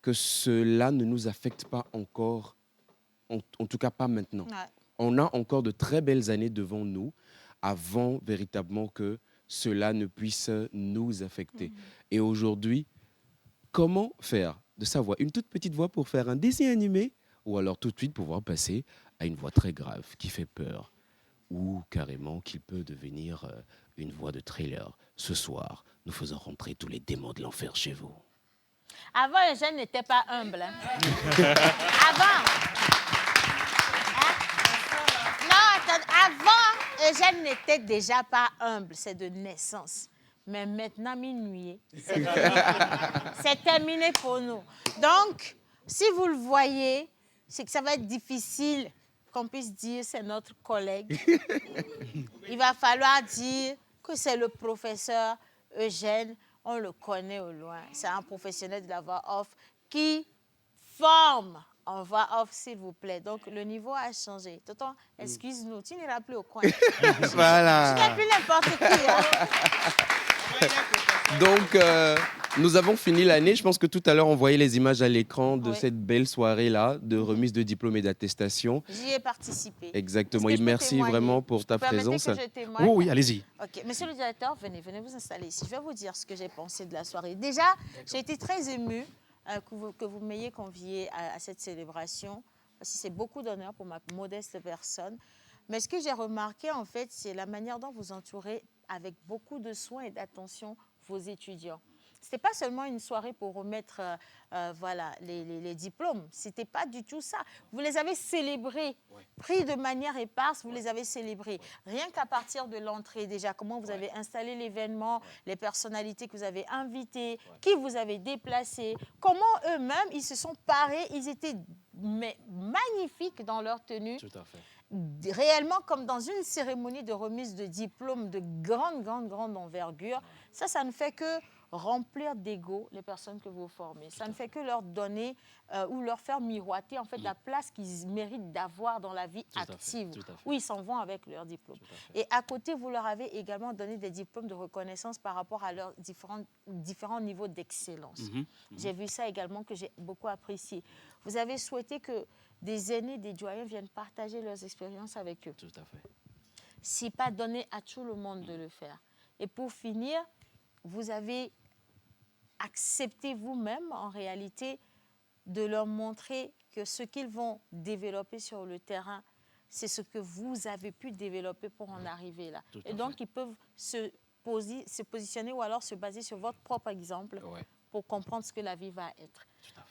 que cela ne nous affecte pas encore. En tout cas, pas maintenant. Ouais. On a encore de très belles années devant nous avant véritablement que cela ne puisse nous affecter. Et aujourd'hui, comment faire de sa voix une toute petite voix pour faire un dessin animé ou alors tout de suite pouvoir passer à une voix très grave qui fait peur ou carrément qu'il peut devenir une voix de trailer. Ce soir, nous faisons rentrer tous les démons de l'enfer chez vous. Avant, Eugène n'était pas humble. Hein. Avant. Avant, Eugène n'était déjà pas humble, c'est de naissance. Mais maintenant, minuit, c'est terminé pour nous. Donc, si vous le voyez, c'est que ça va être difficile qu'on puisse dire c'est notre collègue. Il va falloir dire que c'est le professeur Eugène. On le connaît au loin. C'est un professionnel de la voix off qui forme en voix off, s'il vous plaît. Donc, le niveau a changé. Tonton, excuse-nous, tu n'iras plus au coin. Voilà. Tu n'es plus n'importe qui. Hein? Donc, nous avons fini l'année. Je pense que tout à l'heure, on voyait les images à l'écran de cette belle soirée-là, de remise de diplôme et d'attestation. J'y ai participé. Exactement. Et merci vraiment pour ta présence. Que je témoigne? Oh oui, allez-y. Ok, monsieur le directeur, venez vous installer ici. Je vais vous dire ce que j'ai pensé de la soirée. Déjà, j'ai été très émue que vous m'ayez convié à cette célébration, parce que c'est beaucoup d'honneur pour ma modeste personne. Mais ce que j'ai remarqué, en fait, c'est la manière dont vous entourez avec beaucoup de soin et d'attention vos étudiants. Ce n'était pas seulement une soirée pour remettre voilà, les diplômes. Ce n'était pas du tout ça. Vous les avez célébrés, pris de manière éparse, vous les avez célébrés. Rien qu'à partir de l'entrée, déjà, comment vous avez installé l'événement, les personnalités que vous avez invitées, qui vous avez déplacés, comment eux-mêmes, ils se sont parés, ils étaient magnifiques dans leur tenue. Tout à fait. Réellement comme dans une cérémonie de remise de diplôme de grande envergure. Ça ne fait que remplir d'ego les personnes que vous formez. Ça ne fait que leur donner ou leur faire miroiter en fait la place qu'ils méritent d'avoir dans la vie active, où ils s'en vont avec leur diplôme. Et à côté, vous leur avez également donné des diplômes de reconnaissance par rapport à leurs différents niveaux d'excellence. J'ai vu ça également que j'ai beaucoup apprécié. Vous avez souhaité que des aînés, des doyens viennent partager leurs expériences avec eux. Tout à fait. Si pas donné à tout le monde de le faire. Et pour finir, vous avez accepté vous-même, en réalité, de leur montrer que ce qu'ils vont développer sur le terrain c'est ce que vous avez pu développer pour en arriver là. Et donc, ils peuvent se positionner ou alors se baser sur votre propre exemple pour comprendre ce que la vie va être.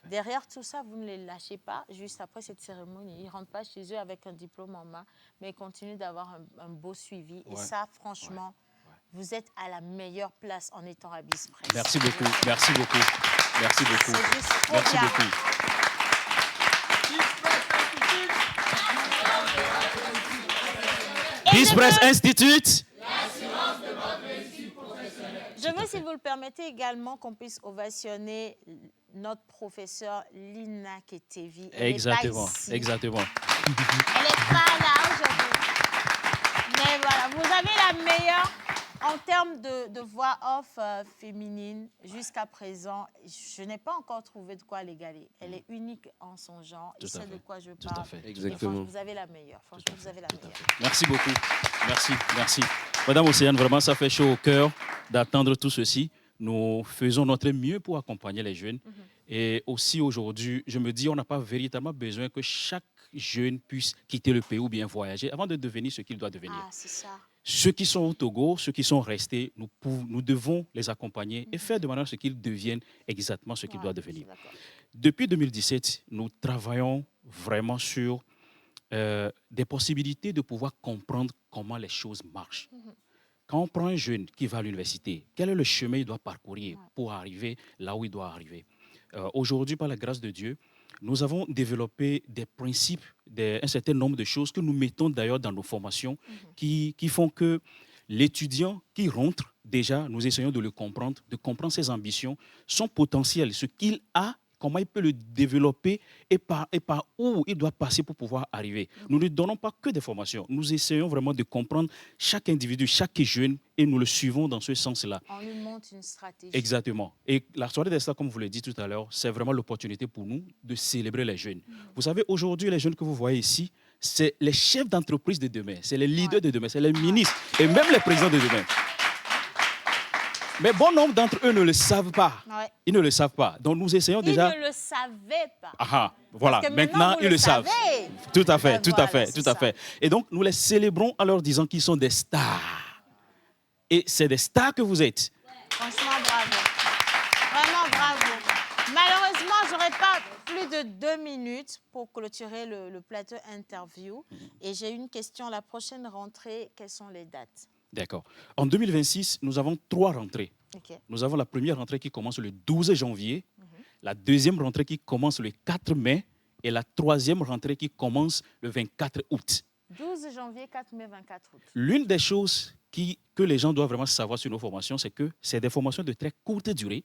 Derrière tout ça, vous ne les lâchez pas juste après cette cérémonie. Ils ne rentrent pas chez eux avec un diplôme en main, mais ils continuent d'avoir un beau suivi. Et ça, franchement, vous êtes à la meilleure place en étant à BizPress. Merci beaucoup, merci beaucoup, merci beaucoup. Merci beaucoup. BizPress Institute. Je veux, si vous le permettez, également qu'on puisse ovationner notre professeur Lina Ketevi. Exactement, exactement. Elle n'est pas là aujourd'hui. Mais voilà, vous avez la meilleure en termes de voix off féminine jusqu'à présent. Je n'ai pas encore trouvé de quoi l'égaler. Elle est unique en son genre. Je sais de quoi je parle. Tout à fait. Exactement. Vous avez la meilleure. Franchement, vous avez la meilleure. Merci beaucoup. Merci, merci. Madame Océane, vraiment, ça fait chaud au cœur d'attendre tout ceci. Nous faisons notre mieux pour accompagner les jeunes. Et aussi aujourd'hui, je me dis, on n'a pas véritablement besoin que chaque jeune puisse quitter le pays ou bien voyager avant de devenir ce qu'il doit devenir. Ah, c'est ça. Ceux qui sont au Togo, ceux qui sont restés, nous devons les accompagner et faire de manière à ce qu'ils deviennent exactement ce qu'ils doivent devenir. Depuis 2017, nous travaillons vraiment sur des possibilités de pouvoir comprendre comment les choses marchent. Quand on prend un jeune qui va à l'université, quel est le chemin qu'il doit parcourir pour arriver là où il doit arriver? Aujourd'hui, par la grâce de Dieu, nous avons développé des principes, un certain nombre de choses que nous mettons d'ailleurs dans nos formations qui font que l'étudiant qui rentre, déjà, nous essayons de le comprendre, de comprendre ses ambitions, son potentiel, ce qu'il a, comment il peut le développer et par où il doit passer pour pouvoir arriver. Nous ne donnons pas que des formations. Nous essayons vraiment de comprendre chaque individu, chaque jeune, et nous le suivons dans ce sens-là. On lui montre une stratégie. Exactement. Et la soirée des stars, comme vous l'avez dit tout à l'heure, c'est vraiment l'opportunité pour nous de célébrer les jeunes. Vous savez, aujourd'hui, les jeunes que vous voyez ici, c'est les chefs d'entreprise de demain, c'est les leaders de demain, c'est les ministres et même les présidents de demain. Mais bon nombre d'entre eux ne le savent pas. Ils ne le savent pas. Donc nous essayons déjà... Ils ne le savaient pas. Ah, voilà, maintenant ils le savent. Tout à fait, tout à fait, tout à fait. Et donc nous les célébrons en leur disant qu'ils sont des stars. Et c'est des stars que vous êtes. Franchement, bravo. Vraiment bravo. Malheureusement, je n'aurai pas plus de 2 minutes pour clôturer le plateau interview. Et j'ai une question. La prochaine rentrée, quelles sont les dates? D'accord. En 2026, nous avons 3 rentrées. Nous avons la première rentrée qui commence le 12 janvier, la deuxième rentrée qui commence le 4 mai et la troisième rentrée qui commence le 24 août. 12 janvier, 4 mai, 24 août. L'une des choses que les gens doivent vraiment savoir sur nos formations, c'est que c'est des formations de très courte durée.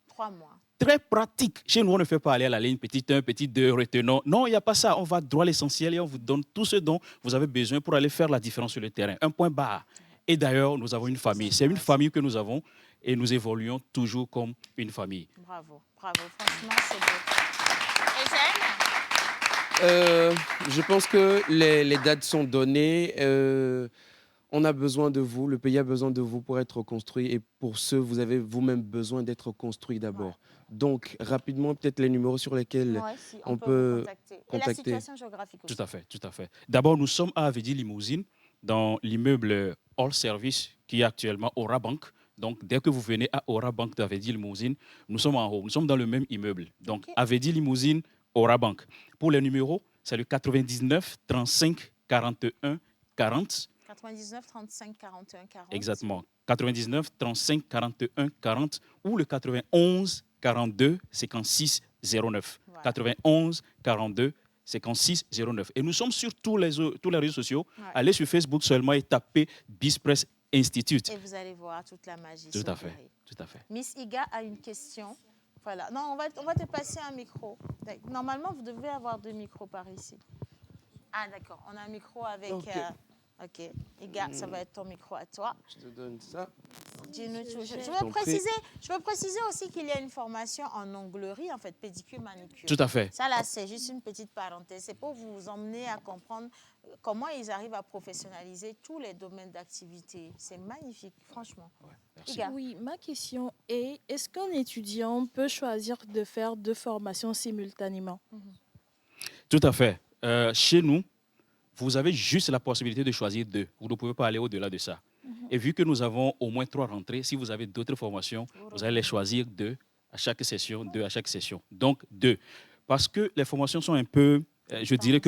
3 mois. Très pratique. Chez nous, on ne fait pas aller à la ligne petit 1, petit 2, retenons. Non, il n'y a pas ça. On va droit à l'essentiel et on vous donne tout ce dont vous avez besoin pour aller faire la différence sur le terrain. Un point barre. Et d'ailleurs, nous avons une famille. C'est une famille que nous avons et nous évoluons toujours comme une famille. Bravo, bravo. Franchement, c'est beau. Je pense que les dates sont données. On a besoin de vous. Le pays a besoin de vous pour être construit. Et pour ce, vous avez vous-même besoin d'être construit d'abord. Donc, rapidement, peut-être les numéros sur lesquels on peut contacter. Et la situation géographique aussi. Tout à fait, tout à fait. D'abord, nous sommes à Avedi Limousine, dans l'immeuble All Service qui est actuellement Aura Bank. Donc, dès que vous venez à Aura Bank d'Avedi Limousine, nous sommes en haut. Nous sommes dans le même immeuble. Donc, Avedi Limousine, Aura Bank. Pour les numéros, c'est le 99 35 41 40. 99 35 41 40. Exactement. 99 35 41 40 ou le 91 42 56 09. Voilà. 91 42 56 09. Et nous sommes sur tous les réseaux sociaux. Allez sur Facebook seulement et tapez BizPress Institute. Et vous allez voir toute la magie. Tout à fait. Tout à fait. Miss Iga a une question. Voilà. Non, on va te passer un micro. Normalement, vous devez avoir 2 micros par ici. Ah, d'accord. On a un micro avec... Ok. Iga, ça va être ton micro à toi. Je te donne ça. Je veux préciser aussi qu'il y a une formation en onglerie, en fait, pédicure, manicure. Tout à fait. Ça, là, c'est juste une petite parenthèse. C'est pour vous emmener à comprendre comment ils arrivent à professionnaliser tous les domaines d'activité. C'est magnifique, franchement. Oui, ma question est, est-ce qu'un étudiant peut choisir de faire 2 formations simultanément? Tout à fait. Chez nous, vous avez juste la possibilité de choisir 2. Vous ne pouvez pas aller au-delà de ça. Et vu que nous avons au moins 3 rentrées, si vous avez d'autres formations, vous allez les choisir 2 à chaque session, 2 à chaque session. Donc 2. Parce que les formations sont un peu, je dirais,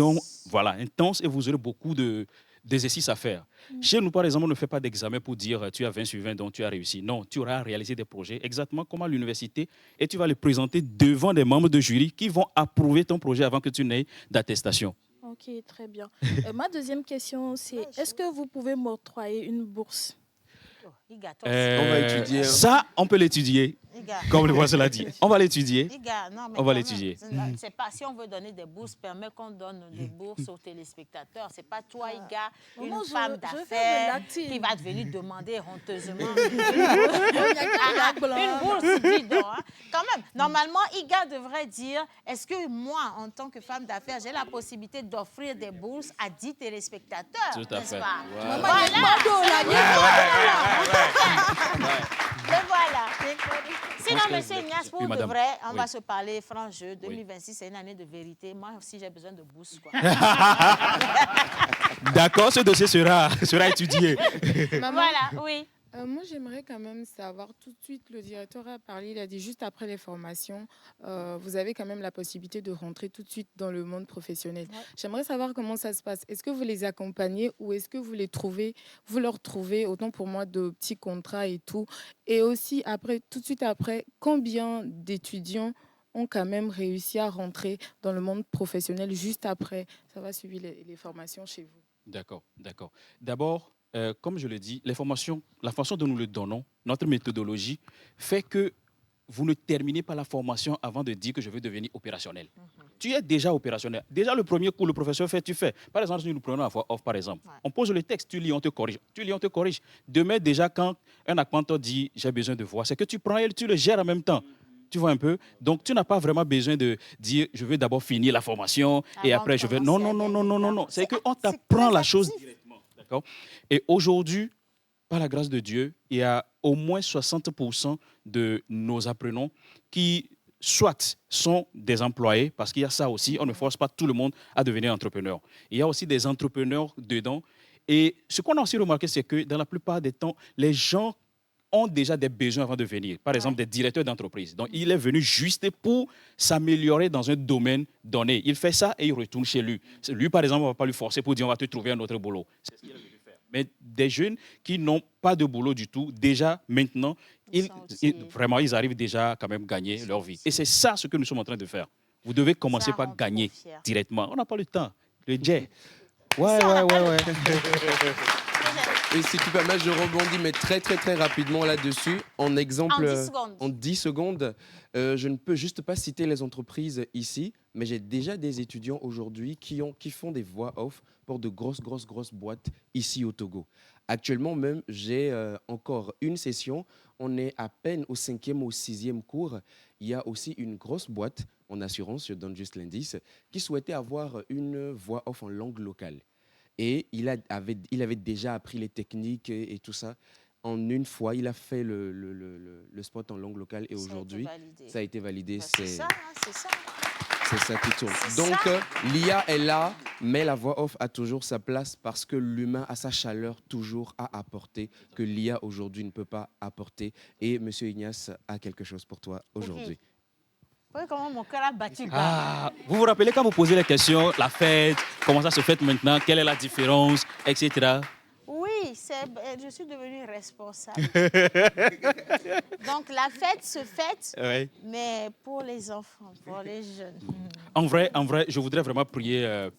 intenses et vous aurez beaucoup d'exercices à faire. Chez nous, par exemple, on ne fait pas d'examen pour dire tu as 20 sur 20, donc tu as réussi. Non, tu auras réalisé des projets exactement comme à l'université et tu vas les présenter devant des membres de jury qui vont approuver ton projet avant que tu n'aies d'attestation. Ok, très bien. Ma deuxième question, c'est est-ce que vous pouvez m'octroyer une bourse? On va étudier. Ça, on peut l'étudier. Comme le voisin l'a dit. On va l'étudier. On va l'étudier. C'est pas, si on veut donner des bourses, permet qu'on donne des bourses aux téléspectateurs. C'est pas toi, Iga, une femme d'affaires qui va venir demander honteusement une bourse, dis donc. Hein. Quand même, normalement, Iga devrait dire, est-ce que moi, en tant que femme d'affaires, j'ai la possibilité d'offrir des bourses à 10 téléspectateurs? Tout à fait. Mais voilà. Sinon, monsieur Ignace, pour de vrai, on va se parler franc jeu. 2026, c'est une année de vérité. Moi aussi, j'ai besoin de bourse. D'accord, ce dossier sera étudié. Voilà, oui. Moi, j'aimerais quand même savoir tout de suite, le directeur a parlé, il a dit juste après les formations, vous avez quand même la possibilité de rentrer tout de suite dans le monde professionnel. Ouais. J'aimerais savoir comment ça se passe. Est-ce que vous les accompagnez ou est-ce que vous leur trouvez, autant pour moi, de petits contrats et tout. Et aussi, après, tout de suite après, combien d'étudiants ont quand même réussi à rentrer dans le monde professionnel juste après? Ça va suivre les formations chez vous. D'accord. D'abord, comme je le dis, les formations, la façon dont nous le donnons, notre méthodologie fait que vous ne terminez pas la formation avant de dire que je veux devenir opérationnel. Tu es déjà opérationnel. Déjà, le premier cours, le professeur fait, tu fais. Par exemple, si nous prenons la voix off, par exemple, on pose le texte, tu lis, on te corrige. Tu lis, on te corrige. Demain, déjà, quand un accompagnant dit j'ai besoin de voix, c'est que tu prends et tu le gères en même temps. Tu vois un peu? Donc, tu n'as pas vraiment besoin de dire je veux d'abord finir la formation et après je vais. Non. C'est qu'on t'apprend la chose directement. D'accord? Et aujourd'hui, par la grâce de Dieu, il y a au moins 60% de nos apprenants qui soit sont des employés, parce qu'il y a ça aussi, on ne force pas tout le monde à devenir entrepreneur. Il y a aussi des entrepreneurs dedans. Et ce qu'on a aussi remarqué, c'est que dans la plupart des temps, les gens ont déjà des besoins avant de venir. Par exemple, des directeurs d'entreprise. Donc, il est venu juste pour s'améliorer dans un domaine donné. Il fait ça et il retourne chez lui. Lui, par exemple, on ne va pas lui forcer pour dire on va te trouver un autre boulot. C'est ce qu'il est venu faire. Mais des jeunes qui n'ont pas de boulot du tout, déjà, maintenant, vraiment, ils arrivent déjà à quand même gagner leur vie. Et c'est ça ce que nous sommes en train de faire. Vous devez commencer par gagner directement. On n'a pas le temps. Le jet. Ouais. Et si tu permets, je rebondis, mais très rapidement là-dessus. En exemple, en 10 secondes, je ne peux juste pas citer les entreprises ici, mais j'ai déjà des étudiants aujourd'hui qui font des voix off pour de grosses boîtes ici au Togo. Actuellement même, j'ai encore une session. On est à peine au 5e ou 6e cours. Il y a aussi une grosse boîte en assurance, je donne juste l'indice, qui souhaitait avoir une voix off en langue locale. Et il avait déjà appris les techniques et tout ça. En une fois, il a fait le spot en langue locale et aujourd'hui, ça a été validé. C'est ça. C'est ça qui tourne. Donc, l'IA est là, mais la voix off a toujours sa place parce que l'humain a sa chaleur toujours à apporter que l'IA aujourd'hui ne peut pas apporter. Et M. Ignace a quelque chose pour toi aujourd'hui. Oui, comment mon cœur a battu. Vous vous rappelez quand vous posez les questions, la fête, comment ça se fait maintenant, quelle est la différence, etc. Oui, je suis devenue responsable. Donc la fête se fête, mais pour les enfants, pour les jeunes. En vrai, je voudrais vraiment prier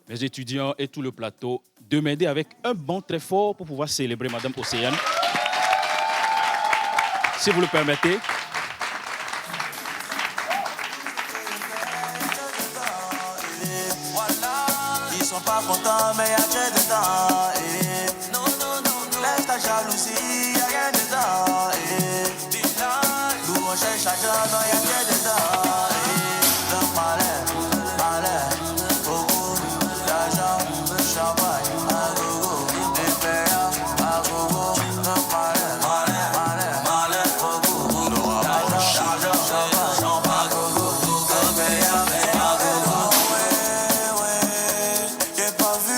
mes étudiants et tout le plateau de m'aider avec un bond très fort pour pouvoir célébrer Madame Océane. Si vous le permettez. Pas content, mais y'a que dedans. Non, laisse ta jalousie, y'a rien dedans. Nous on cherche l'argent, non y'a que dedans. Le malin, beaucoup d'argent, champagne, à gogo, des payants, à gogo. Le malin, beaucoup d'argent, champagne, à gogo, des payants, à gogo. J'ai pas vu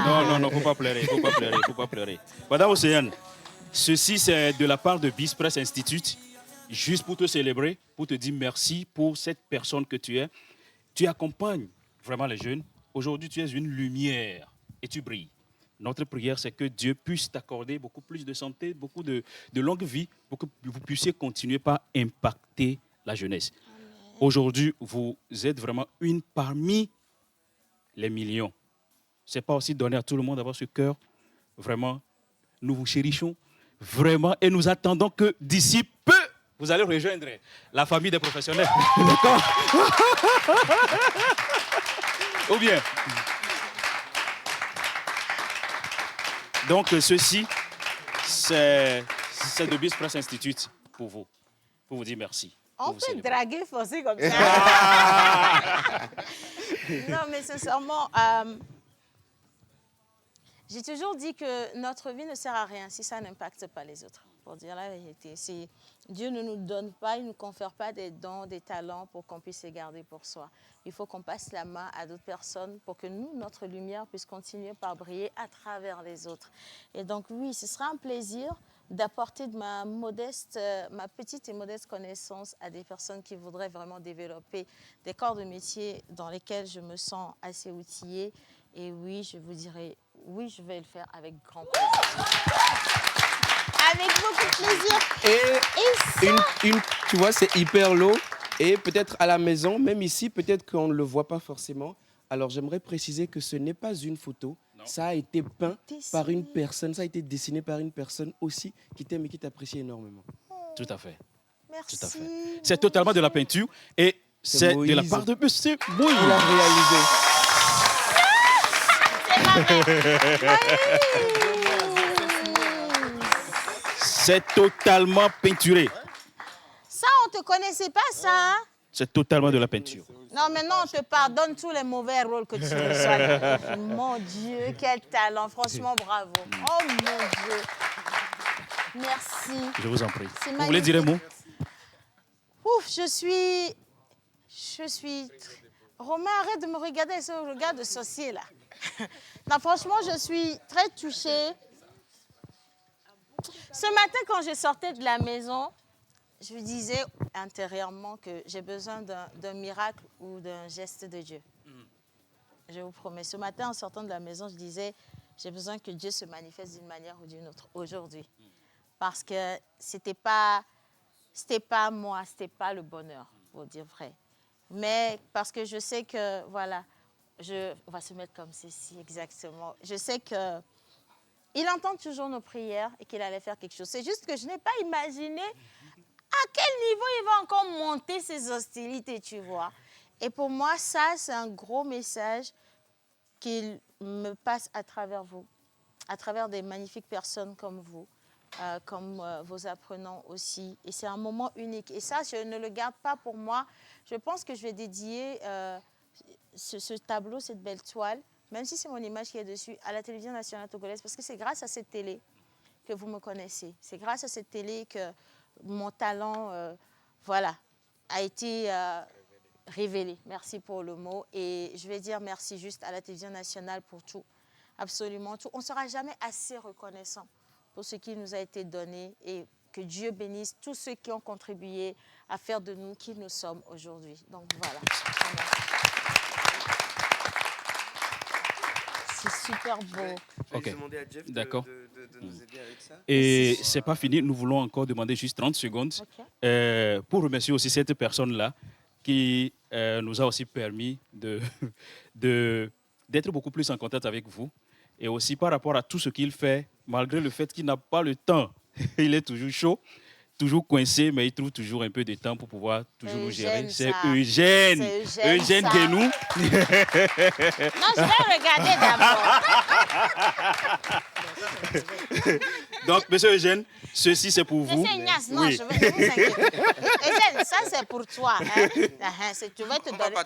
Non, faut pas pleurer, faut pas pleurer. Madame Océane, ceci c'est de la part de BIS Press Institute, juste pour te célébrer, pour te dire merci pour cette personne que tu es. Tu accompagnes vraiment les jeunes. Aujourd'hui, tu es une lumière et tu brilles. Notre prière, c'est que Dieu puisse t'accorder beaucoup plus de santé, beaucoup de longue vie, pour que vous puissiez continuer par impacter la jeunesse. Aujourd'hui, vous êtes vraiment une parmi les millions. Ce n'est pas aussi donner à tout le monde d'avoir ce cœur. Vraiment, nous vous chérissons vraiment et nous attendons que d'ici peu, vous allez rejoindre la famille des professionnels. D'accord? Ou bien. Donc, ceci, c'est de BIS Press Institute pour vous dire merci. On peut draguer forcer comme ça. Non, mais sincèrement, j'ai toujours dit que notre vie ne sert à rien si ça n'impacte pas les autres. Pour dire la vérité, si Dieu ne nous donne pas, il ne nous confère pas des dons, des talents pour qu'on puisse les garder pour soi. Il faut qu'on passe la main à d'autres personnes pour que nous, notre lumière, puisse continuer par briller à travers les autres. Et donc oui, ce sera un plaisir d'apporter de ma petite et modeste connaissance à des personnes qui voudraient vraiment développer des corps de métier dans lesquels je me sens assez outillée. Et oui, je vous dirai, oui, je vais le faire avec grand plaisir. Avec beaucoup de plaisir. Et tu vois, c'est hyper lourd. Et peut-être à la maison, même ici, peut-être qu'on ne le voit pas forcément. Alors, j'aimerais préciser que ce n'est pas une photo. Non. Ça a été peint par une personne, ça a été dessiné par une personne aussi qui t'aime et qui t'apprécie énormément. Tout à fait. Merci. Tout à fait. C'est totalement de la peinture et c'est de la part de M. Moïse. Il a réalisé. C'est totalement peinturé. Ça, on ne te connaissait pas, ça, hein? C'est totalement de la peinture. Non, maintenant, on te pardonne tous les mauvais rôles que tu reçois. Mon Dieu, quel talent. Franchement, bravo. Oh, mon Dieu. Merci. Je vous en prie. Vous voulez dire un mot? Ouf, je suis... Romain, arrête de me regarder avec ce regard de sorcier, là. Non, franchement, je suis très touchée. Ce matin, quand je sortais de la maison, je me disais intérieurement que j'ai besoin d'un miracle ou d'un geste de Dieu. Je vous promets. Ce matin, en sortant de la maison, je disais, j'ai besoin que Dieu se manifeste d'une manière ou d'une autre aujourd'hui. Parce que c'était pas moi, c'était pas le bonheur, pour dire vrai. Mais parce que je sais que, voilà, on va se mettre comme ceci, exactement. Je sais que il entend toujours nos prières et qu'il allait faire quelque chose. C'est juste que je n'ai pas imaginé à quel niveau il va encore monter ces hostilités, tu vois. Et pour moi, ça, c'est un gros message qu'il me passe à travers vous, à travers des magnifiques personnes comme vous, comme vos apprenants aussi. Et c'est un moment unique. Et ça, je ne le garde pas pour moi. Je pense que je vais dédier ce tableau, cette belle toile, même si c'est mon image qui est dessus, à la télévision nationale togolaise, parce que c'est grâce à cette télé que vous me connaissez. C'est grâce à cette télé que mon talent, voilà, a été révélé. Merci pour le mot. Et je vais dire merci juste à la télévision nationale pour tout, absolument tout. On ne sera jamais assez reconnaissant pour ce qui nous a été donné et que Dieu bénisse tous ceux qui ont contribué à faire de nous qui nous sommes aujourd'hui. Donc voilà. C'est super beau. Ok, Je vais demander à Jeff d'accord. de nous aider avec ça. Et ce n'est pas fini, nous voulons encore demander juste 30 secondes pour remercier aussi cette personne-là qui nous a aussi permis d'être beaucoup plus en contact avec vous. Et aussi par rapport à tout ce qu'il fait, malgré le fait qu'il n'a pas le temps, il est toujours chaud, toujours coincé, mais il trouve toujours un peu de temps pour pouvoir toujours nous gérer. C'est Eugène. Eugène Guénou. Non, je vais regarder d'abord. Donc, monsieur Eugène, ceci c'est pour vous. Monsieur Ignace, non, je vais vous inquiéter. Eugène, ça c'est pour toi. Hein. Tu vas te donner à la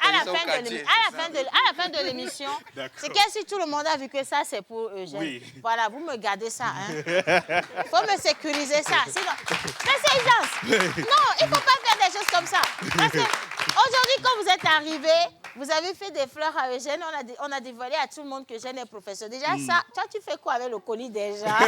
fin de l'émission. C'est que si tout le monde a vu que ça c'est pour Eugène, oui. Voilà, vous me gardez ça. Il faut me sécuriser ça. Sinon, monsieur Ignace, non, il ne faut pas faire des choses comme ça. Parce que aujourd'hui, quand vous êtes arrivé, Vous avez fait des fleurs à Eugène. On a dévoilé à tout le monde que Eugène est professeur. Déjà, ça, toi, tu fais quoi avec le colis déjà?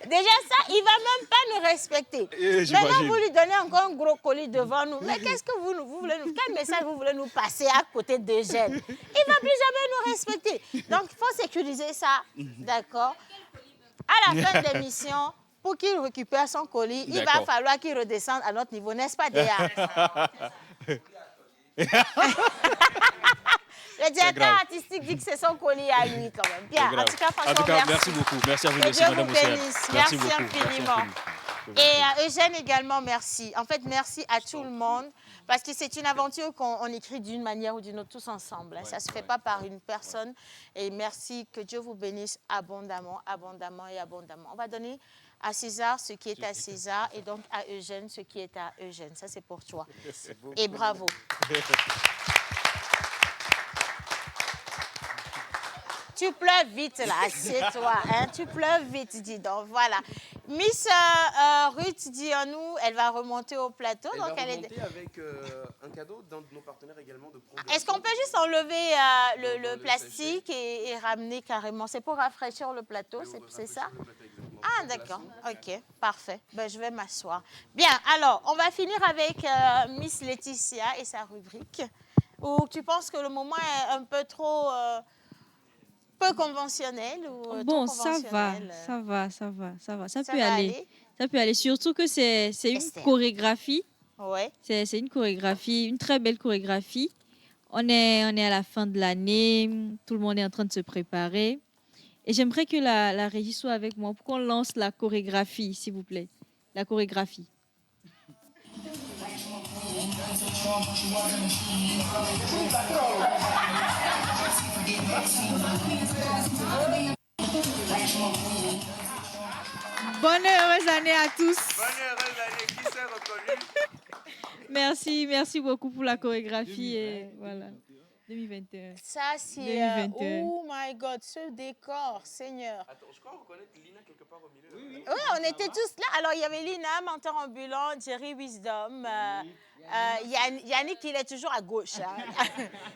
Déjà, ça, il ne va même pas nous respecter. Maintenant, vous lui donnez encore un gros colis devant nous. Mais qu'est-ce que vous voulez nous... Quel message vous voulez nous passer à côté d'Eugène? Il ne va plus jamais nous respecter. Donc, il faut sécuriser ça. D'accord? À la fin de l'émission, pour qu'il récupère son colis, il va falloir qu'il redescende à notre niveau. N'est-ce pas, Déa? Le directeur artistique dit que c'est son colis à lui quand même. Bien, en tout cas, merci beaucoup. Merci à vous, merci Madame Océane. Merci infiniment. Et à Eugène également, merci. En fait, merci à tout le monde parce que c'est une aventure qu'on écrit d'une manière ou d'une autre tous ensemble. Ça ne se fait pas par une personne. Et merci, que Dieu vous bénisse abondamment, abondamment et abondamment. On va donner à César ce qui est à César et donc à Eugène ce qui est à Eugène. Ça, c'est pour toi. Et bravo. Tu pleures vite là, c'est toi, hein? Tu pleures vite, dis donc, voilà. Miss Ruth Dionou, elle va remonter au plateau. Elle va remonter avec un cadeau d'un de nos partenaires également de Pro. Est-ce qu'on peut juste enlever le plastique et ramener carrément? C'est pour rafraîchir le plateau, c'est ça? Ah, d'accord, ok, parfait. Ben, je vais m'asseoir. Bien, alors, on va finir avec Miss Laetitia et sa rubrique. Ou tu penses que le moment est un peu trop... peu conventionnel ou bon, trop conventionnel? ça va. Ça peut aller. Ça peut aller. Surtout que c'est une chorégraphie. Ouais. C'est une chorégraphie, une très belle chorégraphie. On est à la fin de l'année. Tout le monde est en train de se préparer. Et j'aimerais que la régie soit avec moi pour qu'on lance la chorégraphie, s'il vous plaît. La chorégraphie. Bonne et heureuse année à tous. Bonne et heureuse année, qui s'est reconnu? Merci beaucoup pour la chorégraphie et voilà. 2021. Ça, c'est... oh my God, ce décor, Seigneur. Attends, je crois reconnaître Lina quelque part au milieu. Oui, on était tous là. Alors, il y avait Lina, menteur ambulant, Jerry Wisdom, Yannick, il est toujours à gauche. Hein.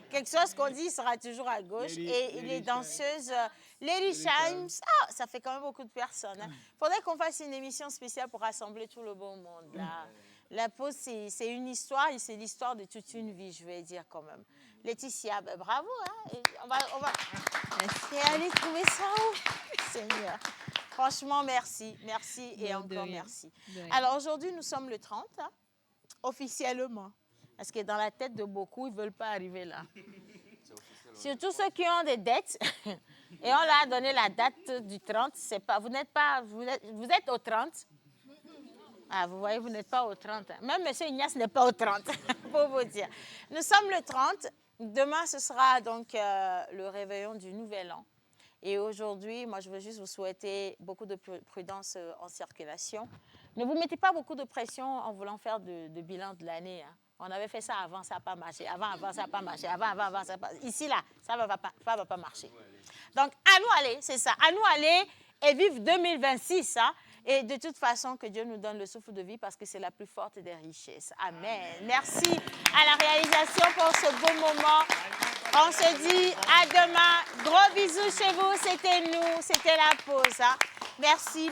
Quelque chose qu'on dit, il sera toujours à gauche. Et les danseuses, Lady Chimes, ça fait quand même beaucoup de personnes. Il faudrait qu'on fasse une émission spéciale pour rassembler tout le beau monde. Là. La pause, c'est une histoire et c'est l'histoire de toute une vie, je vais dire quand même. Laetitia, ben, bravo. Hein? Et on va... Et allez trouver ça où? Seigneur. Franchement, merci. Merci et encore merci. Alors aujourd'hui, nous sommes le 30, hein, officiellement. Parce que dans la tête de beaucoup, ils ne veulent pas arriver là. Surtout ceux qui ont des dettes. Et on leur a donné la date du 30. C'est pas, vous êtes au 30. Ah, vous voyez, vous n'êtes pas au 30. Même M. Ignace n'est pas au 30, pour vous dire. Nous sommes le 30. Demain, ce sera donc le réveillon du Nouvel An. Et aujourd'hui, moi, je veux juste vous souhaiter beaucoup de prudence en circulation. Ne vous mettez pas beaucoup de pression en voulant faire de bilan de l'année. Hein. On avait fait ça avant, ça n'a pas marché. Avant, ça n'a pas marché. Avant, ça n'a pas marché. Ici, là, ça ne va pas marcher. Donc, à nous aller, c'est ça. À nous aller et vivre 2026, hein. Et de toute façon, que Dieu nous donne le souffle de vie parce que c'est la plus forte des richesses. Amen. Merci à la réalisation pour ce beau moment. On se dit à demain. Gros bisous chez vous. C'était nous. C'était la pause. Hein. Merci.